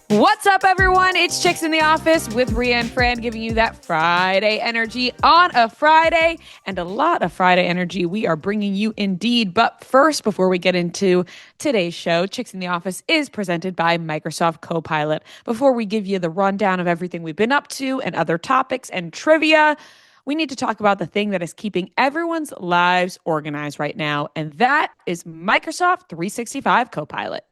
What's up, everyone? It's Chicks in the Office with Ria Fran giving you that Friday energy on a Friday, and a lot of Friday energy we are bringing you indeed. But first, before we get into today's show, Chicks in the Office is presented by Microsoft Copilot. Before we give you the rundown of everything we've been up to and other topics and trivia, we need to talk about the thing that is keeping everyone's lives organized right now, and that is Microsoft 365 Copilot.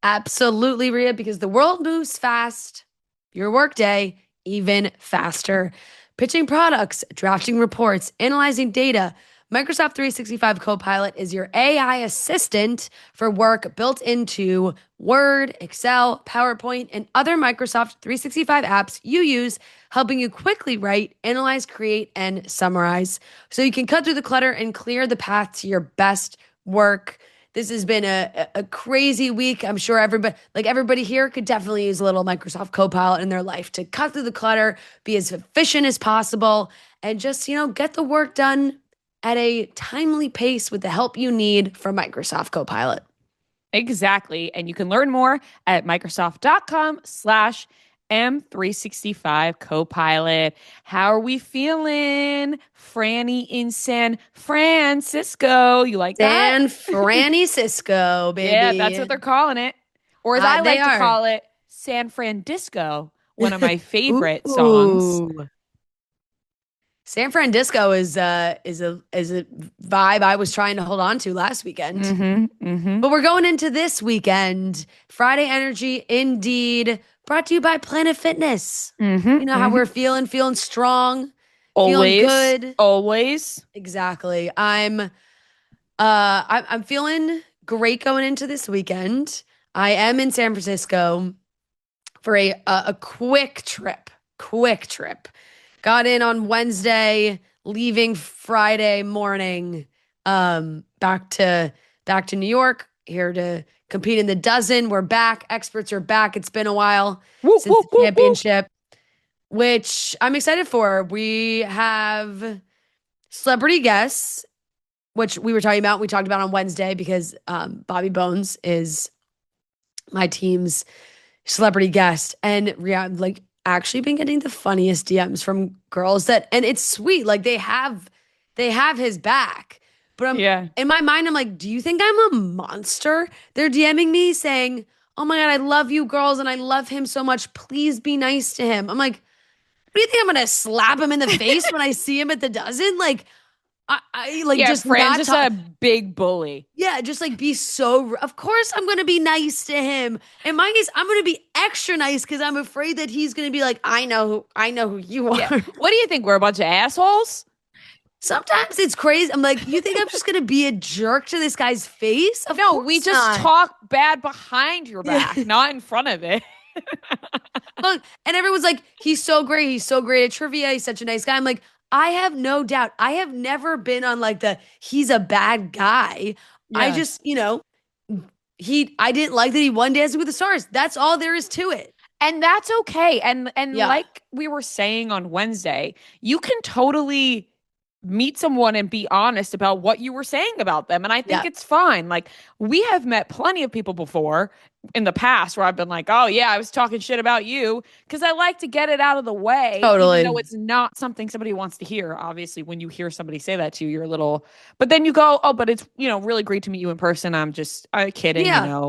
Absolutely, Ria, because the world moves fast. Your workday, even faster. Pitching products, drafting reports, analyzing data. Microsoft 365 Copilot is your AI assistant for work built into Word, Excel, PowerPoint, and other Microsoft 365 apps you use, helping you quickly write, analyze, create, and summarize so you can cut through the clutter and clear the path to your best work. This has been a crazy week. I'm sure everybody here could definitely use a little Microsoft Copilot in their life to cut through the clutter, be as efficient as possible, and just, get the work done at a timely pace with the help you need from Microsoft Copilot. Exactly. And you can learn more at Microsoft.com/M365 Copilot. How are we feeling? Franny in San Francisco. You like that? San Francisco, baby. Yeah, that's what they're calling it. Or as I like to call it, San Francisco, one of my favorite songs. San Francisco is a vibe I was trying to hold on to last weekend. But we're going into this weekend. Friday energy, indeed, brought to you by Planet Fitness. You know how we're feeling strong, feeling good. Always. Exactly. I'm feeling great going into this weekend. I am in San Francisco for a quick trip. Got in on Wednesday, leaving Friday morning, back to New York, here to compete in the dozen. We're back. Experts are back. It's been a while since the championship, which I'm excited for. We have celebrity guests, which we talked about on Wednesday because Bobby Bones is my team's celebrity guest. And actually been getting the funniest DMs from girls and it's sweet. Like they have his back. But in my mind, I'm like, do you think I'm a monster? They're DMing me saying, oh my God, I love you girls and I love him so much. Please be nice to him. I'm like, what do you think? I'm going to slap him in the face when I see him at the dozen? Like, Fran's just a big bully. Yeah, just be so. Of course, I'm going to be nice to him. In my case, I'm going to be extra nice because I'm afraid that he's going to be like, I know who you are. Yeah. What do you think? We're a bunch of assholes? Sometimes it's crazy. I'm like, you think I'm just going to be a jerk to this guy's face? No, we just talk bad behind your back, not in front of it. Look, and everyone's like, he's so great. He's so great at trivia. He's such a nice guy. I'm like, I have no doubt. I have never been on he's a bad guy. Yeah. I just, I didn't like that he won Dancing with the Stars. That's all there is to it. And that's okay. And like we were saying on Wednesday, you can totally meet someone and be honest about what you were saying about them. And I think it's fine. Like we have met plenty of people before in the past where I've been like, oh yeah, I was talking shit about you because I like to get it out of the way. Totally. Even though it's not something somebody wants to hear. Obviously, when you hear somebody say that to you, you're a little, but then you go, oh, but it's, really great to meet you in person. I'm kidding,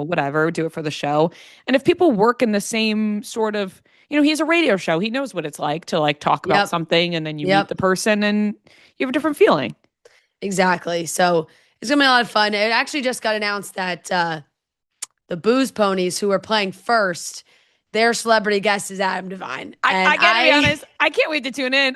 whatever, do it for the show. And if people work in the same sort of, he has a radio show. He knows what it's like to talk about something and then you meet the person and you have a different feeling. Exactly. So it's going to be a lot of fun. It actually just got announced that the Booze Ponies, who are playing first, their celebrity guest is Adam Devine. I gotta be honest, I can't wait to tune in.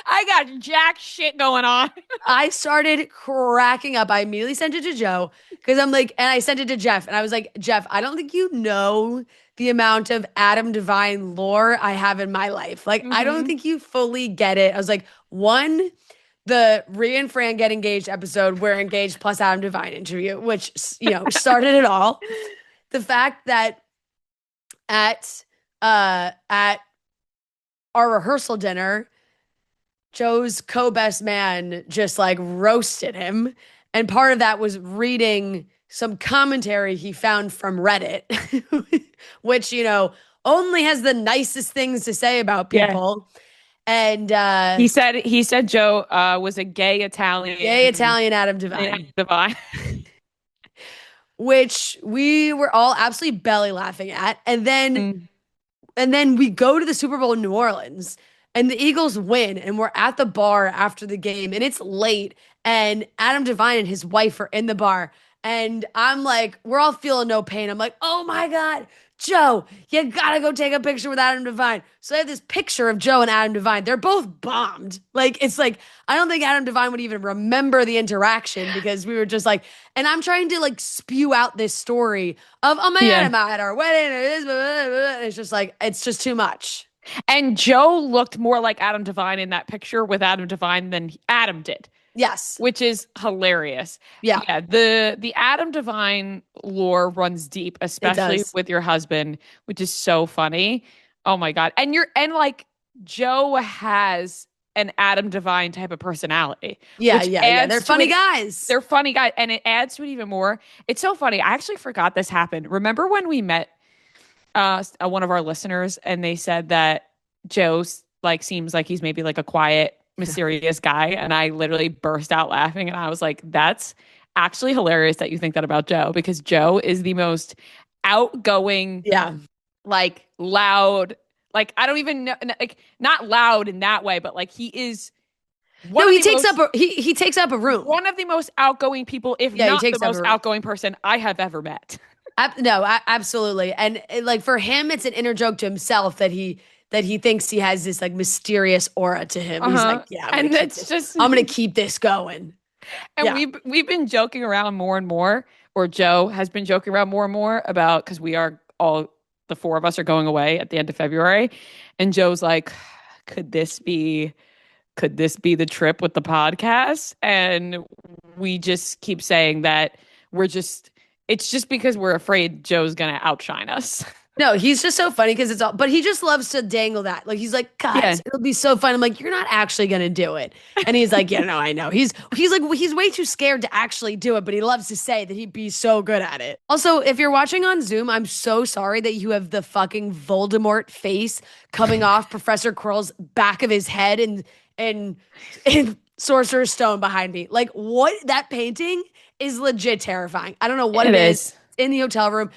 I got jack shit going on. I started cracking up. I immediately sent it to Joe because I'm like, and I sent it to Jeff and I was like, Jeff, I don't think you know the amount of Adam Devine lore I have in my life. I don't think you fully get it. I was like, one, the Ria and Fran get engaged episode, we're engaged plus Adam Devine interview, which, started it all. The fact that at our rehearsal dinner, Joe's co-best man just roasted him. And part of that was reading some commentary he found from Reddit, which, only has the nicest things to say about Yeah. people. And He said Joe was a gay gay Italian Adam Devine, which we were all absolutely belly laughing at. And then Mm. and then we go to the Super Bowl in New Orleans and the Eagles win and we're at the bar after the game and it's late and Adam Devine and his wife are in the bar and I'm like, we're all feeling no pain. I'm like, oh my God, Joe, you gotta go take a picture with Adam Devine. So I have this picture of Joe and Adam Devine. They're both bombed. Like, it's like, I don't think Adam Devine would even remember the interaction because we were just like, and I'm trying to like spew out this story of, oh my God, I'm at our wedding. And it's just like, it's just too much. And Joe looked more like Adam Devine in that picture with Adam Devine than Adam did. Yes. Which is hilarious. Yeah. Yeah. The Adam Devine lore runs deep, especially with your husband, which is so funny. Oh my God. And like Joe has an Adam Devine type of personality. Yeah. They're funny guys. They're funny guys. And it adds to it even more. It's so funny. I actually forgot this happened. Remember when we met one of our listeners and they said that Joe like seems like he's maybe like a quiet, mysterious guy, and I literally burst out laughing and I was like, that's actually hilarious that you think that about Joe, because Joe is the most outgoing, like loud, like I don't even know, like not loud in that way, but like he is he takes up a room. One of the most outgoing people, if not the most outgoing person I have ever met. No, absolutely. And like for him, it's an inner joke to himself that he thinks he has this like mysterious aura to him. He's like, I'm going to keep this going. And we've been joking around more and more, or Joe has been joking around more and more about, because the four of us are going away at the end of February. And Joe's like, could this be the trip with the podcast? And we just keep saying that it's just because we're afraid Joe's going to outshine us. No, he's just so funny because but he just loves to dangle that. Like, he's like, guys, it'll be so fun. I'm like, you're not actually going to do it. And he's like, yeah, no, I know. He's like, he's way too scared to actually do it, but he loves to say that he'd be so good at it. Also, if you're watching on Zoom, I'm so sorry that you have the fucking Voldemort face coming off Professor Quirrell's back of his head and Sorcerer's Stone behind me. Like, what? That painting is legit terrifying. I don't know what it is. In the hotel room.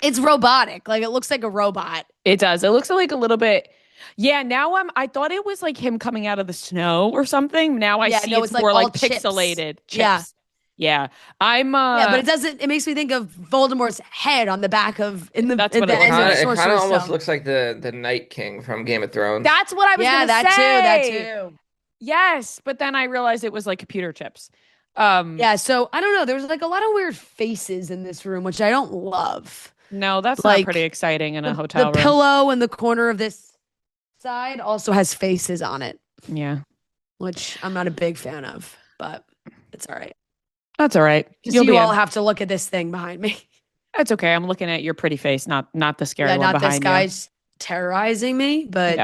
It's robotic. Like, it looks like a robot. It does. It looks like a little bit. Yeah, now I thought it was like him coming out of the snow or something. Now I see it's more like pixelated chips. Yeah. But it makes me think of Voldemort's head on the back of It kind of almost looks like the Night King from Game of Thrones. That's what I was going to say. That too. Yes, but then I realized it was like computer chips. So I don't know. There's like a lot of weird faces in this room, which I don't love. No, that's like, not pretty exciting in a hotel room. The pillow in the corner of this side also has faces on it. Yeah. Which I'm not a big fan of, but it's all right. That's all right. You all have to look at this thing behind me. That's okay. I'm looking at your pretty face, not the scary one behind you. Not this guy's terrorizing me, but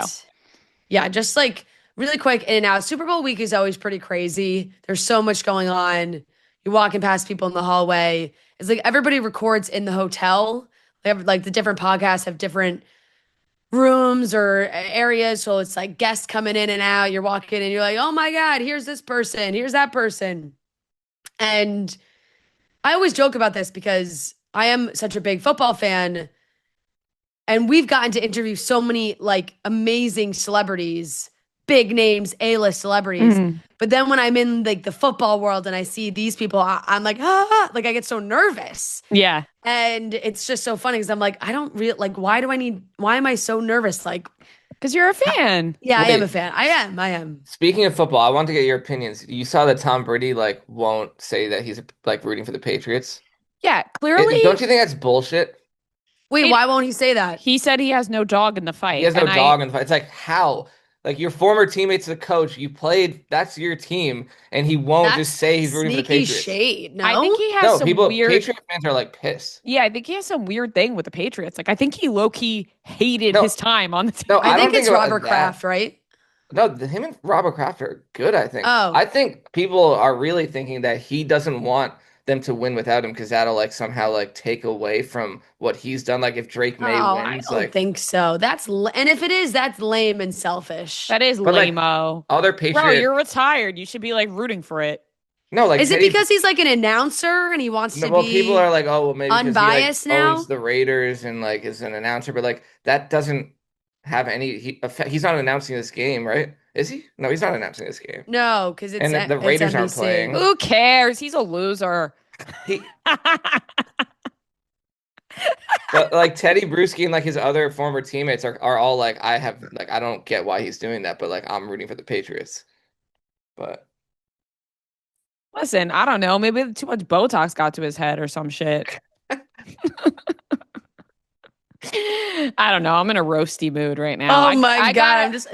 just like really quick in and out. Super Bowl week is always pretty crazy. There's so much going on. You're walking past people in the hallway. It's like everybody records in the hotel. They have like the different podcasts have different rooms or areas. So it's like guests coming in and out. You're walking and you're like, oh my God, here's this person. Here's that person. And I always joke about this because I am such a big football fan. And we've gotten to interview so many like amazing celebrities, big names, A-list celebrities. Mm-hmm. But then when I'm in like the football world and I see these people, I'm like, like I get so nervous. Yeah. And it's just so funny because I'm like, I don't really like, why am I so nervous? Like, because you're a fan. Yeah, I am a fan. I am. Speaking of football, I want to get your opinions. You saw that Tom Brady like won't say that he's like rooting for the Patriots. Yeah, clearly. Don't you think that's bullshit? Wait, why won't he say that? He said he has no dog in the fight. He has no dog in the fight. It's like, how? Like, your former teammate's the coach. You played. That's your team. And he won't just say he's rooting for the Patriots. Shade. No? I think he has some weird... Patriot fans are, like, pissed. Yeah, I think he has some weird thing with the Patriots. Like, I think he low-key hated his time on the team. No, I think it's Robert Kraft, right? No, him and Robert Kraft are good, I think. Oh. I think people are really thinking that he doesn't want them to win without him because that'll like somehow like take away from what he's done. Like if Drake May I wins, don't like think so. And if it is, that's lame and selfish. That is but like lame-o. other Bro, Patriot, you're retired. You should be like rooting for it. no, like Is it Teddy. because he's like an announcer and he wants No, to well, people are be like, oh, well, maybe because he like unbiased now? owns the Raiders and like is an announcer, but like that doesn't have any. He's not announcing this game, right? Is he? No, he's not announcing this game. No, because it's And the it's Raiders aren't NBC. playing. Who cares? He's a loser. He, but like Teddy Bruschi and like his other former teammates are all like, I don't get why he's doing that, but like I'm rooting for the Patriots. But Listen, I don't know. Maybe too much Botox got to his head or some shit. I don't know. I'm in a roasty mood right now. Oh my God. I'm just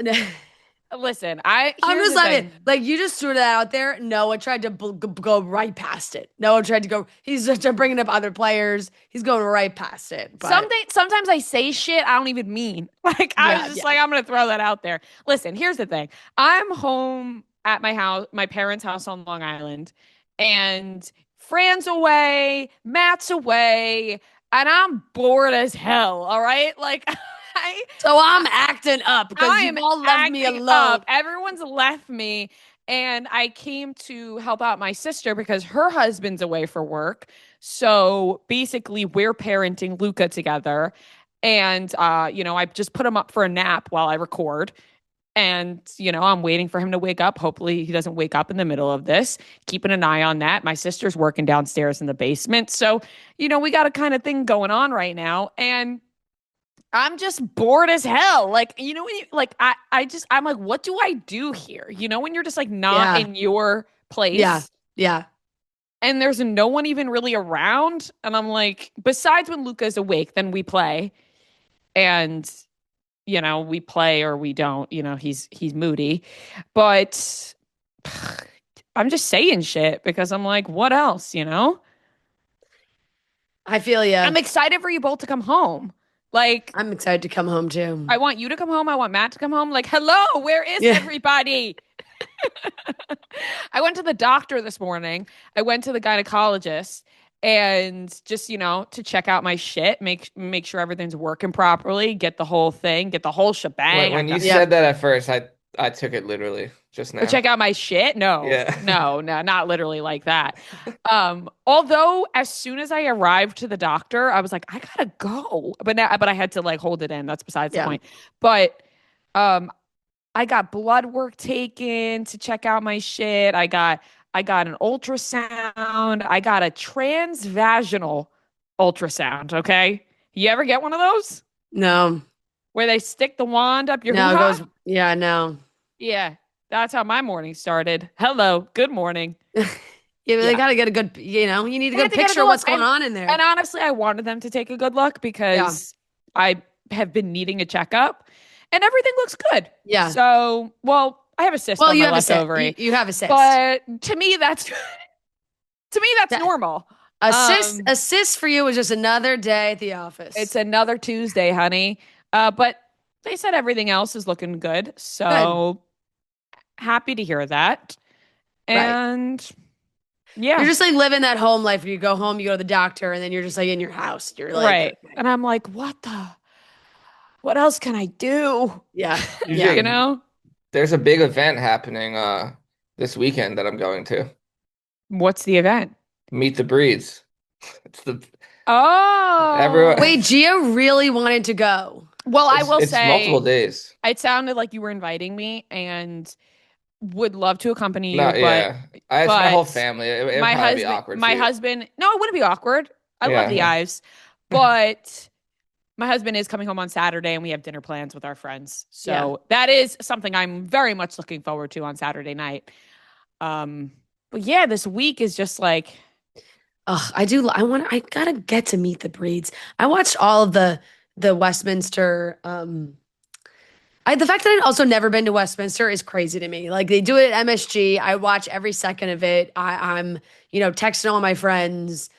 listen. I'm Here's just the laughing. thing. Like you just threw that out there. Noah tried to go right past it. Noah tried to go. He's just bringing up other players. He's going right past it. But Sometimes I say shit I don't even mean. Like I was just like, I'm gonna throw that out there. Listen, here's the thing. I'm home at my house, my parents' house on Long Island, and Fran's away, Matt's away, and I'm bored as hell. All right, like so I'm acting up because you all left me alone. up. Everyone's left me. And I came to help out my sister because her husband's away for work. So basically, we're parenting Luca together. And, I just put him up for a nap while I record. And, I'm waiting for him to wake up. Hopefully, he doesn't wake up in the middle of this. Keeping an eye on that. My sister's working downstairs in the basement. So, we got a kind of thing going on right now. And I'm just bored as hell. Like, when you like, I'm like, what do I do here? When you're just like not in your place. Yeah. Yeah. And there's no one even really around. And I'm like, besides when Luca's awake, then we play. And, we play or we don't, he's moody. But I'm just saying shit because I'm like, what else, I feel you. I'm excited for you both to come home. Like, I'm excited to come home too. I want you to come home. I want Matt to come home. Like, hello, where is everybody? I went to the doctor this morning. I went to the gynecologist and just, to check out my shit, make sure everything's working properly, get the whole thing, get the whole shebang. when you said that at first, I took it literally just now. Check out my shit? No. Yeah. No, not literally like that. Although as soon as I arrived to the doctor, I was like, I gotta go. But I had to like hold it in. That's besides the point. But I got blood work taken to check out my shit. I got an ultrasound. I got a transvaginal ultrasound. Okay. You ever get one of those? No. Where they stick the wand up your No, it goes. Yeah, no. Yeah. That's how my morning started. Hello. Good morning. They got to get a good, you need a good picture of what's going on in there. And honestly, I wanted them to take a good look because I have been needing a checkup and everything looks good. Yeah. So, I have a cyst on my left ovary. You have a cyst. But to me, that's normal. A cyst for you is just another day at the office. It's another Tuesday, honey. But they said everything else is looking good. So happy to hear that. And yeah. You're just like living that home life where you go home, you go to the doctor, and then you're just like in your house. You're like, right. And I'm like, what else can I do? Yeah. There's a big event happening this weekend that I'm going to. What's the event? Meet the Breeds. It's everyone. Wait, Gia really wanted to go. Well, I will say multiple days. It sounded like you were inviting me and would love to accompany you. No, yeah. It's my whole family. It would probably be awkward. My husband, no, it wouldn't be awkward. I love the Ives. But my husband is coming home on Saturday and we have dinner plans with our friends. So that is something I'm very much looking forward to on Saturday night. But yeah, this week is just like, I gotta get to Meet the Breeds. I watched all of the Westminster. The fact that I've also never been to Westminster is crazy to me. Like they do it at MSG. I watch every second of it. I'm texting all my friends.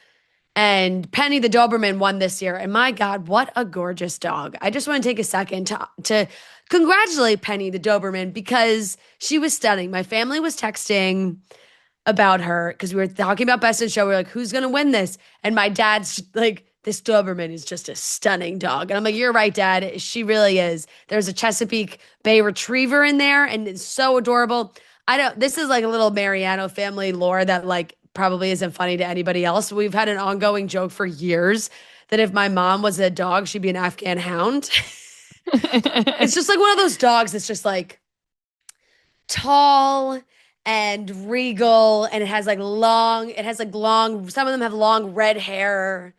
And Penny the Doberman won this year. And my God, what a gorgeous dog. I just want to take a second to congratulate Penny the Doberman because she was stunning. My family was texting about her because we were talking about Best in Show. We were like, who's going to win this? And my dad's like, this Doberman is just a stunning dog. And I'm like, you're right, Dad. She really is. There's a Chesapeake Bay Retriever in there, and it's so adorable. This is like a little Mariano family lore that like probably isn't funny to anybody else. We've had an ongoing joke for years that if my mom was a dog, she'd be an Afghan hound. It's just like one of those dogs that's just like tall and regal, and it has like long, some of them have long red hair,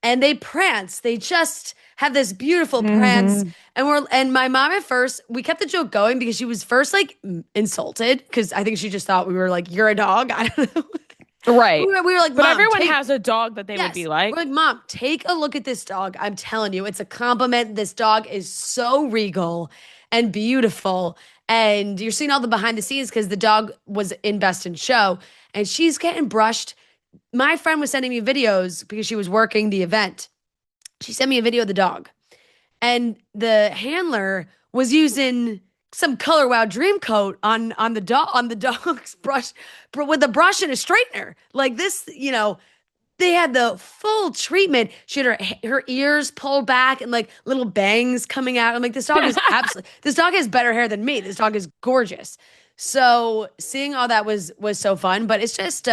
and they prance. They just have this beautiful prance. And my mom at first, we kept the joke going because she was first like insulted because I think she just thought we were like, you're a dog. I don't know. Right. We were like, but everyone has a dog that they would be like. We're like, Mom, take a look at this dog. I'm telling you, it's a compliment. This dog is so regal and beautiful. And you're seeing all the behind the scenes because the dog was in Best in Show and she's getting brushed. My friend was sending me videos because she was working the event. She sent me a video of the dog. And the handler was using some Color Wow Dream Coat on the dog's brush with a brush and a straightener. Like this, they had the full treatment. She had her ears pulled back and like little bangs coming out. I'm like, this dog is this dog has better hair than me. This dog is gorgeous. So seeing all that was so fun, but it's just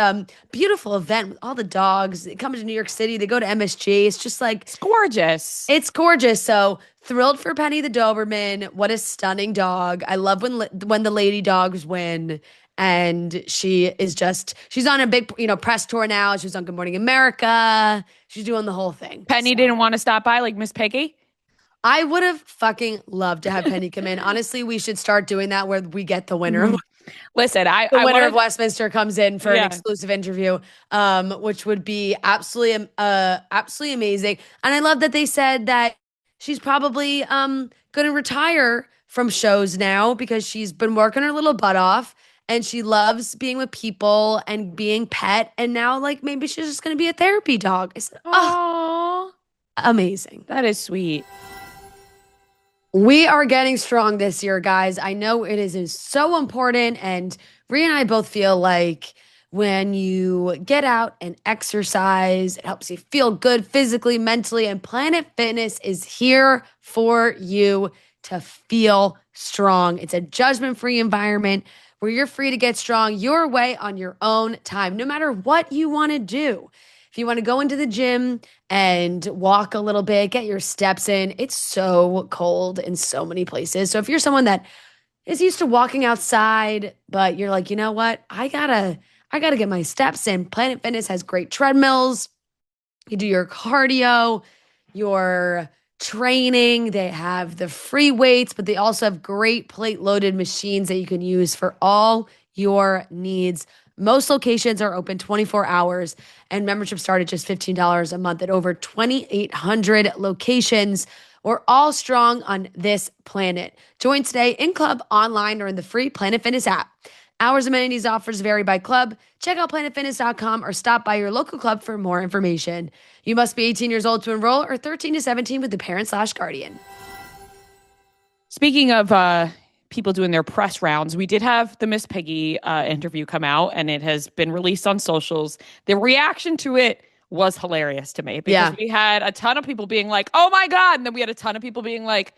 beautiful event with all the dogs. They come to New York City. They go to MSG. It's just like it's gorgeous. It's gorgeous. So thrilled for Penny the Doberman. What a stunning dog. I love when the lady dogs win. And she's on a big, press tour now. She was on Good Morning America. She's doing the whole thing. Penny didn't want to stop by like Miss Piggy? I would have fucking loved to have Penny come in. Honestly, we should start doing that where we get the winner. Listen, the winner of Westminster comes in for an exclusive interview, which would be absolutely amazing. And I love that they said that she's probably going to retire from shows now because she's been working her little butt off and she loves being with people and being pet. And now, like, maybe she's just going to be a therapy dog. I said, oh, amazing. That is sweet. We are getting strong this year, guys. I know it is so important. And Ria and I both feel like when you get out and exercise, it helps you feel good physically, mentally, and Planet Fitness is here for you to feel strong. It's a judgment-free environment where you're free to get strong your way on your own time, no matter what you want to do. If you want to go into the gym and walk a little bit, get your steps in, it's so cold in so many places. So if you're someone that is used to walking outside, but you're like, you know what? I gotta get my steps in. Planet Fitness has great treadmills. You do your cardio, your training. They have the free weights, but they also have great plate-loaded machines that you can use for all your needs. Most locations are open 24 hours and membership start at just $15 a month at over 2,800 locations. We're all strong on this planet. Join today in club, online, or in the free Planet Fitness app. Hours, amenities, offers vary by club. Check out planetfitness.com or stop by your local club for more information. You must be 18 years old to enroll or 13 to 17 with the parent/guardian. Speaking of people doing their press rounds, we did have the Miss Piggy interview come out, and it has been released on socials. The reaction to it was hilarious to me because we had a ton of people being like, "Oh my God," and then we had a ton of people being like,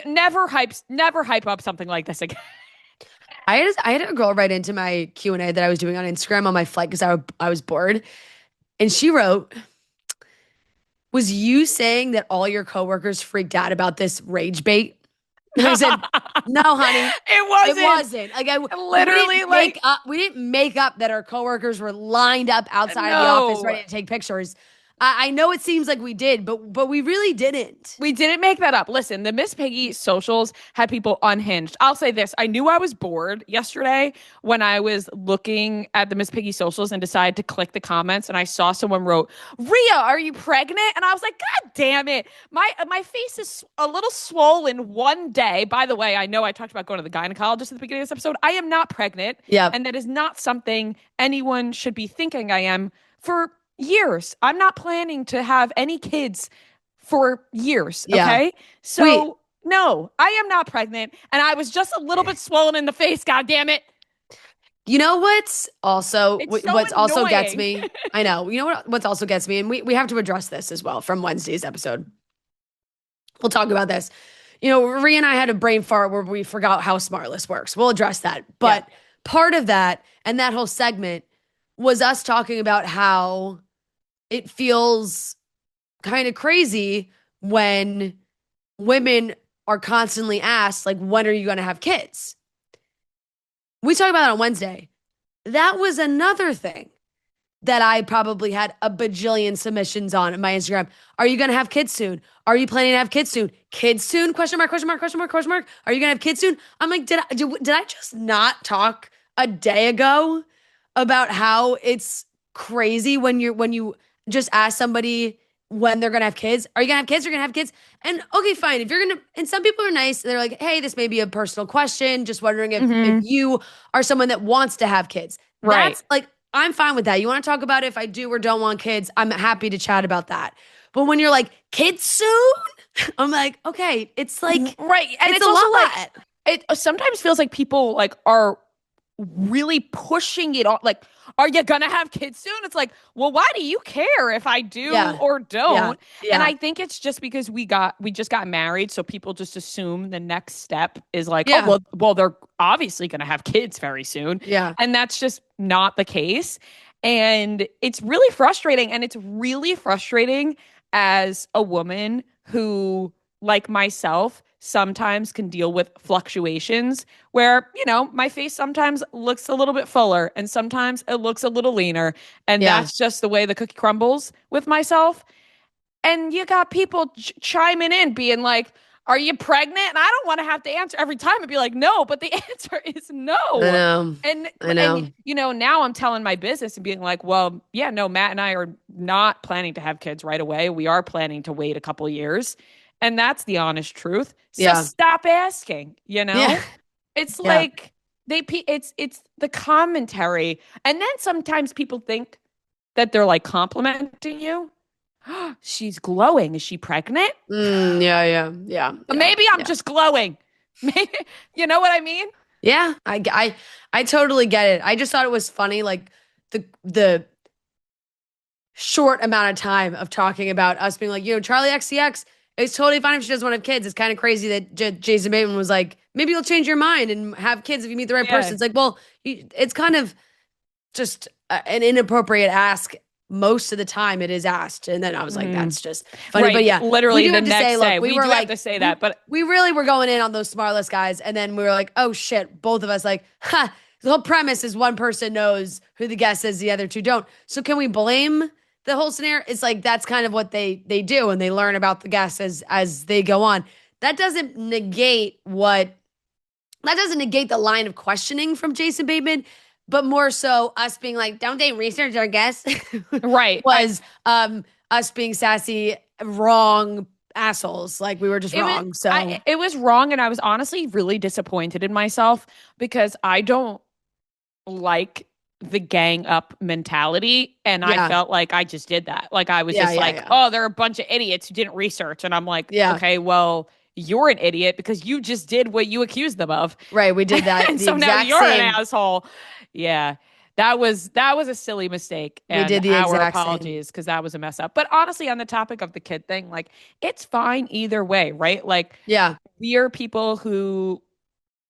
"Never hype up something like this again." I had a girl write into my Q&A that I was doing on Instagram on my flight because I was bored, and she wrote, "Was you saying that all your coworkers freaked out about this rage bait?" And I said, "No, honey, it wasn't. Like we didn't make up that our coworkers were lined up outside of the office ready to take pictures. I know it seems like we did, but we really didn't. We didn't make that up. Listen, the Miss Piggy socials had people unhinged. I'll say this. I knew I was bored yesterday when I was looking at the Miss Piggy socials and decided to click the comments, and I saw someone wrote, "Ria, are you pregnant?" And I was like, God damn it. My face is a little swollen one day. By the way, I know I talked about going to the gynecologist at the beginning of this episode. I am not pregnant. Yeah. And that is not something anyone should be thinking I am for years. I'm not planning to have any kids for years. Okay. Yeah. So no, I am not pregnant. And I was just a little bit swollen in the face. God damn it. You know what's also It's so what's also gets annoying. me? I know. You know what's also gets me, and we have to address this as well from Wednesday's episode. We'll talk about this. Rhea and I had a brain fart where we forgot how Smartless works. We'll address that. But part of that and that whole segment was us talking about how it feels kind of crazy when women are constantly asked, like, when are you going to have kids? We talked about it on Wednesday. That was another thing that I probably had a bajillion submissions on my Instagram. Are you going to have kids soon? Are you planning to have kids soon? Kids soon? Question mark, question mark, question mark, question mark. Are you going to have kids soon? I'm like, did I just not talk a day ago about how it's crazy when you just ask somebody when they're going to have kids? Are you going to have kids? You're going to have kids? And okay, fine. If you're going to, and some people are nice. They're like, hey, this may be a personal question. Just wondering if you are someone that wants to have kids. Right. That's like, I'm fine with that. You want to talk about if I do or don't want kids? I'm happy to chat about that. But when you're like, kids soon? I'm like, okay, it's like, right. And it's a also lot. like, it sometimes feels like people like are really pushing it on. Like, are you going to have kids soon? It's like, well, why do you care if I do or don't? Yeah. And I think it's just because we just got married. So people just assume the next step is like, well, they're obviously going to have kids very soon. Yeah. And that's just not the case. And it's really frustrating. And it's really frustrating as a woman who, like myself, sometimes can deal with fluctuations where, my face sometimes looks a little bit fuller and sometimes it looks a little leaner. And that's just the way the cookie crumbles with myself. And you got people chiming in being like, are you pregnant? And I don't want to have to answer every time and be like, no, but the answer is no. I know. And now I'm telling my business and being like, well, yeah, no, Matt and I are not planning to have kids right away. We are planning to wait a couple of years. And that's the honest truth. So stop asking, Yeah. It's like it's the commentary. And then sometimes people think that they're like complimenting you. She's glowing. Is she pregnant? Yeah. Maybe I'm just glowing. Maybe, you know what I mean? Yeah, I totally get it. I just thought it was funny, like the short amount of time of talking about us being like, Charlie XCX, it's totally fine if she doesn't want to have kids. It's kind of crazy that Jason Bateman was like, maybe you'll change your mind and have kids if you meet the right person. It's like, well, it's kind of just an inappropriate ask. Most of the time it is asked. And then I was like, that's just funny. Right. But yeah, literally we do the have to next say, day. look, We were do like, have to say that, but we really were going in on those Smartless guys. And then we were like, oh shit, both of us like, the whole premise is one person knows who the guest is, the other two don't. So can we blame the whole scenario? It's like, that's kind of what they do. And they learn about the guests as they go on. That doesn't negate the line of questioning from Jason Bateman, but more so us being like, don't they research our guests? Right. Was us being sassy, wrong assholes. Like we were just wrong. It was wrong. And I was honestly really disappointed in myself because I don't like the gang up mentality. And I felt like I just did that. Like I was oh, they're a bunch of idiots who didn't research. And I'm like, okay, well, you're an idiot because you just did what you accused them of. Right. We did that. And so now you're an asshole. Yeah. That was a silly mistake. And we did the our exact apologies because that was a mess up. But honestly, on the topic of the kid thing, like it's fine either way, right? Like, we are people who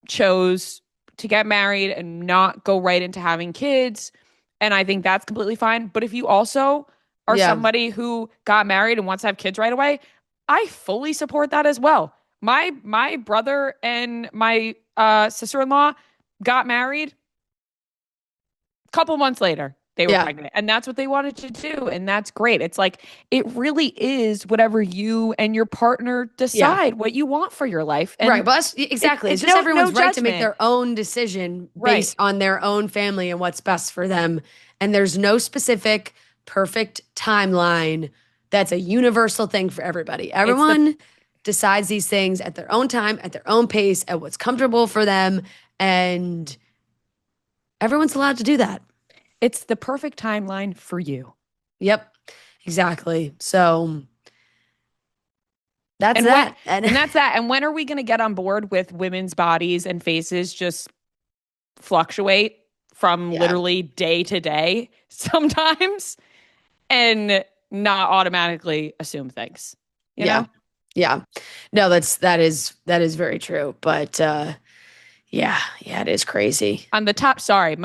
chose to get married and not go right into having kids. And I think that's completely fine. But if you also are somebody who got married and wants to have kids right away, I fully support that as well. My brother and my sister-in-law got married. Couple months later, they were pregnant. And that's what they wanted to do. And that's great. It's like, it really is whatever you and your partner decide what you want for your life. And right. But exactly. It's just everyone's right to make their own decision based on their own family and what's best for them. And there's no specific perfect timeline that's a universal thing for everybody. Everyone decides these things at their own time, at their own pace, at what's comfortable for them. And everyone's allowed to do that. It's the perfect timeline for you. Yep, exactly. So that's that. And that's that. And when are we going to get on board with women's bodies and faces just fluctuate from literally day to day sometimes and not automatically assume things. You know? Yeah. No, that is very true. But yeah, it is crazy. On the top, sorry,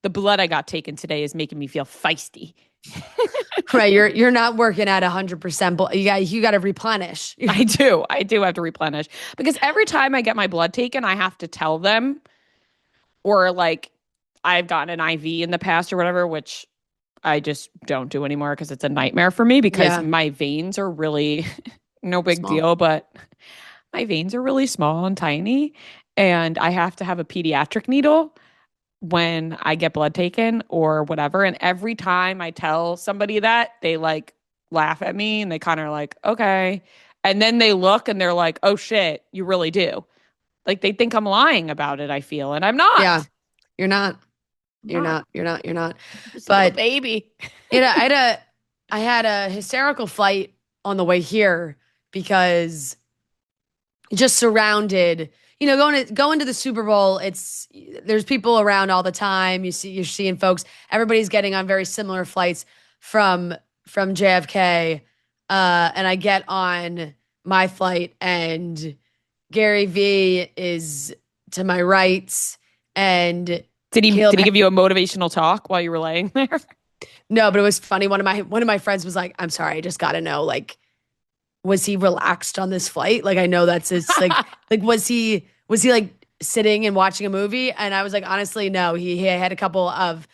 the blood I got taken today is making me feel feisty. Right, you're not working at 100%. You got to replenish. I do have to replenish because every time I get my blood taken, I have to tell them, or like I've gotten an IV in the past or whatever, which I just don't do anymore because it's a nightmare for me because my veins are really no big deal, but my veins are really small and tiny, and I have to have a pediatric needle when I get blood taken or whatever. And every time I tell somebody that, they like laugh at me and they kind of like, okay. And then they look and they're like, oh shit, you really do. Like they think I'm lying about it, I feel. And I'm not. Yeah, you're not. You're not. But baby. I had a hysterical flight on the way here because just surrounded, going to the Super Bowl, there's people around all the time. You're seeing folks, everybody's getting on very similar flights from JFK. And I get on my flight and Gary V is to my right. And did he give you a motivational talk while you were laying there? No, but it was funny. One of my friends was like, I'm sorry, I just got to know, like, was he relaxed on this flight? Like, I know that's his, like, was he like sitting and watching a movie? And I was like, honestly, no, he had a couple of,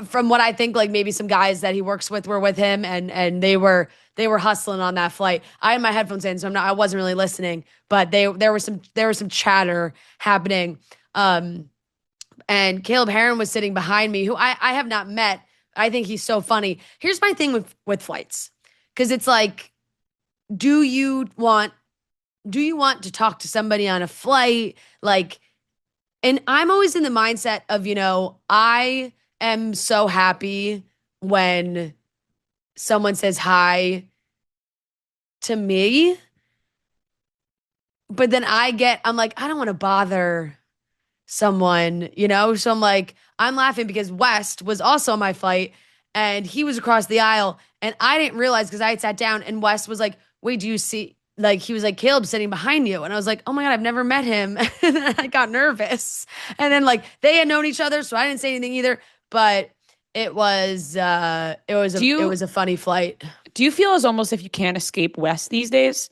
from what I think, like maybe some guys that he works with were with him and they were hustling on that flight. I had my headphones in, so I wasn't really listening, but there was some chatter happening. And Caleb Heron was sitting behind me, who I have not met. I think he's so funny. Here's my thing with flights. Cause it's like, do you want to talk to somebody on a flight? Like, and I'm always in the mindset of, I am so happy when someone says hi to me, but then I'm like, I don't want to bother someone, So I'm like, I'm laughing because West was also on my flight and he was across the aisle and I didn't realize because I had sat down and West was like, wait, do you see, like, he was like, Caleb's sitting behind you. And I was like, oh my God, I've never met him. And then I got nervous. And then like they had known each other, so I didn't say anything either. But it was a funny flight. Do you feel as almost if you can't escape West these days?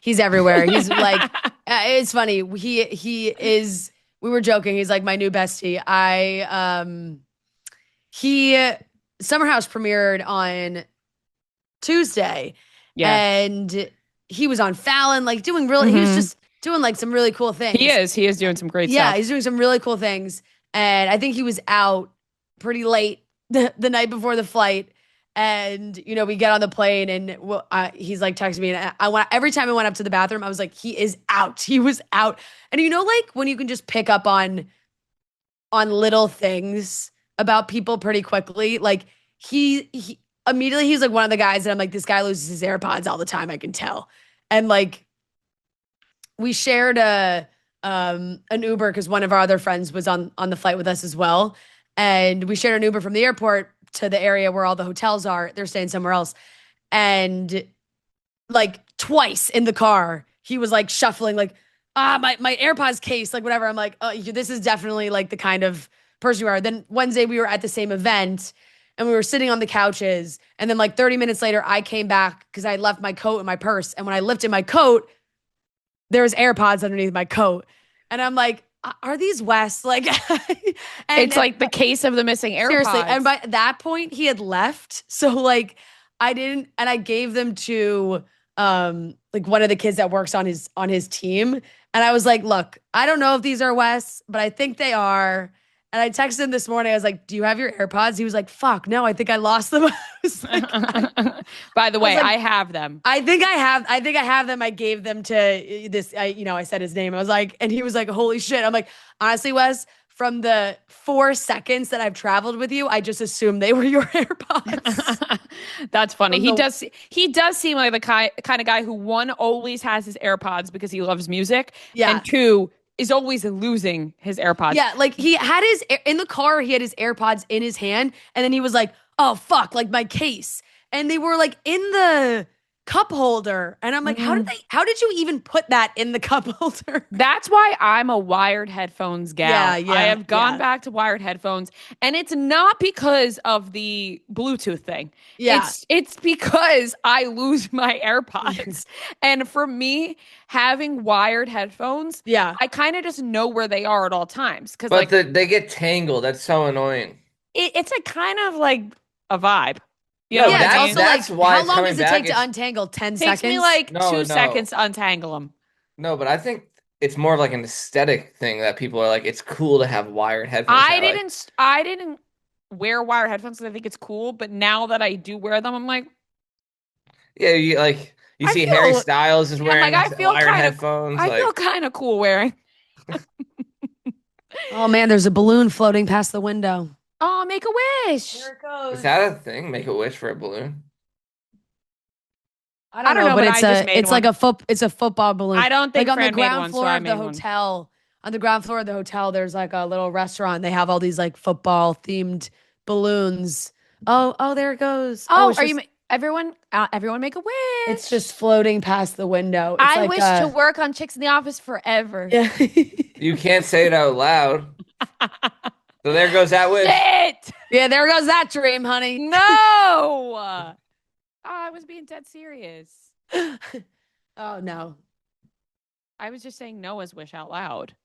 He's everywhere. He's like, it's funny. He is, we were joking. He's like my new bestie. Summer House premiered on Tuesday. Yeah. And he was on Fallon, like doing really, he was just doing like some really cool things. He is doing some great stuff. Yeah, he's doing some really cool things. And I think he was out pretty late the night before the flight. And, we get on the plane and he's like texting me. And every time I went up to the bathroom, I was like, he is out. He was out. And like when you can just pick up on little things about people pretty quickly, like he immediately, he's like one of the guys that I'm like, this guy loses his AirPods all the time. I can tell. And like, we shared an Uber because one of our other friends was on the flight with us as well. And we shared an Uber from the airport to the area where all the hotels are. They're staying somewhere else. And like twice in the car, he was like shuffling, like, my AirPods case, like whatever. I'm like, oh, this is definitely like the kind of person you are. Then Wednesday we were at the same event. And we were sitting on the couches. And then like 30 minutes later, I came back because I left my coat in my purse. And when I lifted my coat, there was AirPods underneath my coat. And I'm like, are these West? Like, it's like the case of the missing AirPods. Seriously. And by that point, he had left. So like, I gave them to like one of the kids that works on his team. And I was like, look, I don't know if these are West, but I think they are. And I texted him this morning. I was like, do you have your AirPods? He was like, fuck, no, I think I lost them. I was like, by the way, I have them. I think I have them. I gave them to this, I said his name. I was like, and he was like, holy shit. I'm like, honestly, Wes, from the 4 seconds that I've traveled with you, I just assumed they were your AirPods. That's funny. He does seem like the kind of guy who, one, always has his AirPods because he loves music. Yeah. And two, is always losing his AirPods. Yeah, like he had in the car, he had his AirPods in his hand, and then he was like, oh, fuck, like my case. And they were like in the cup holder. And I'm like, how did you even put that in the cup holder? That's why I'm a wired headphones gal. Yeah, I have gone back to wired headphones, and it's not because of the Bluetooth thing. Yeah. It's because I lose my AirPods. And for me, having wired headphones, I kind of just know where they are at all times. But like, they get tangled. That's so annoying. It's a kind of like a vibe. You know, it's also that's like, why how long does it take to untangle? 10 seconds? Takes me like 2 seconds to untangle them. No, but I think it's more of like an aesthetic thing that people are like, it's cool to have wired headphones. I didn't wear wired headphones because I think it's cool, but now that I do wear them, I'm like, yeah, you see Harry Styles is wearing wired headphones. I feel kind of cool wearing. Oh man, there's a balloon floating past the window. Oh, make a wish. There it goes. Is that a thing? Make a wish for a balloon? I don't know, but it's a football balloon. I don't think like on Fran the ground made floor one, so of the hotel. On the ground floor of the hotel, there's like a little restaurant. They have all these like football themed balloons. Oh, there it goes. Everyone make a wish. It's just floating past the window. It's I wish to work on Chicks in the Office forever. Yeah. You can't say it out loud. So there goes that wish. Shit! Yeah, there goes that dream, honey. No! I was being dead serious. Oh, no. I was just saying Noah's wish out loud.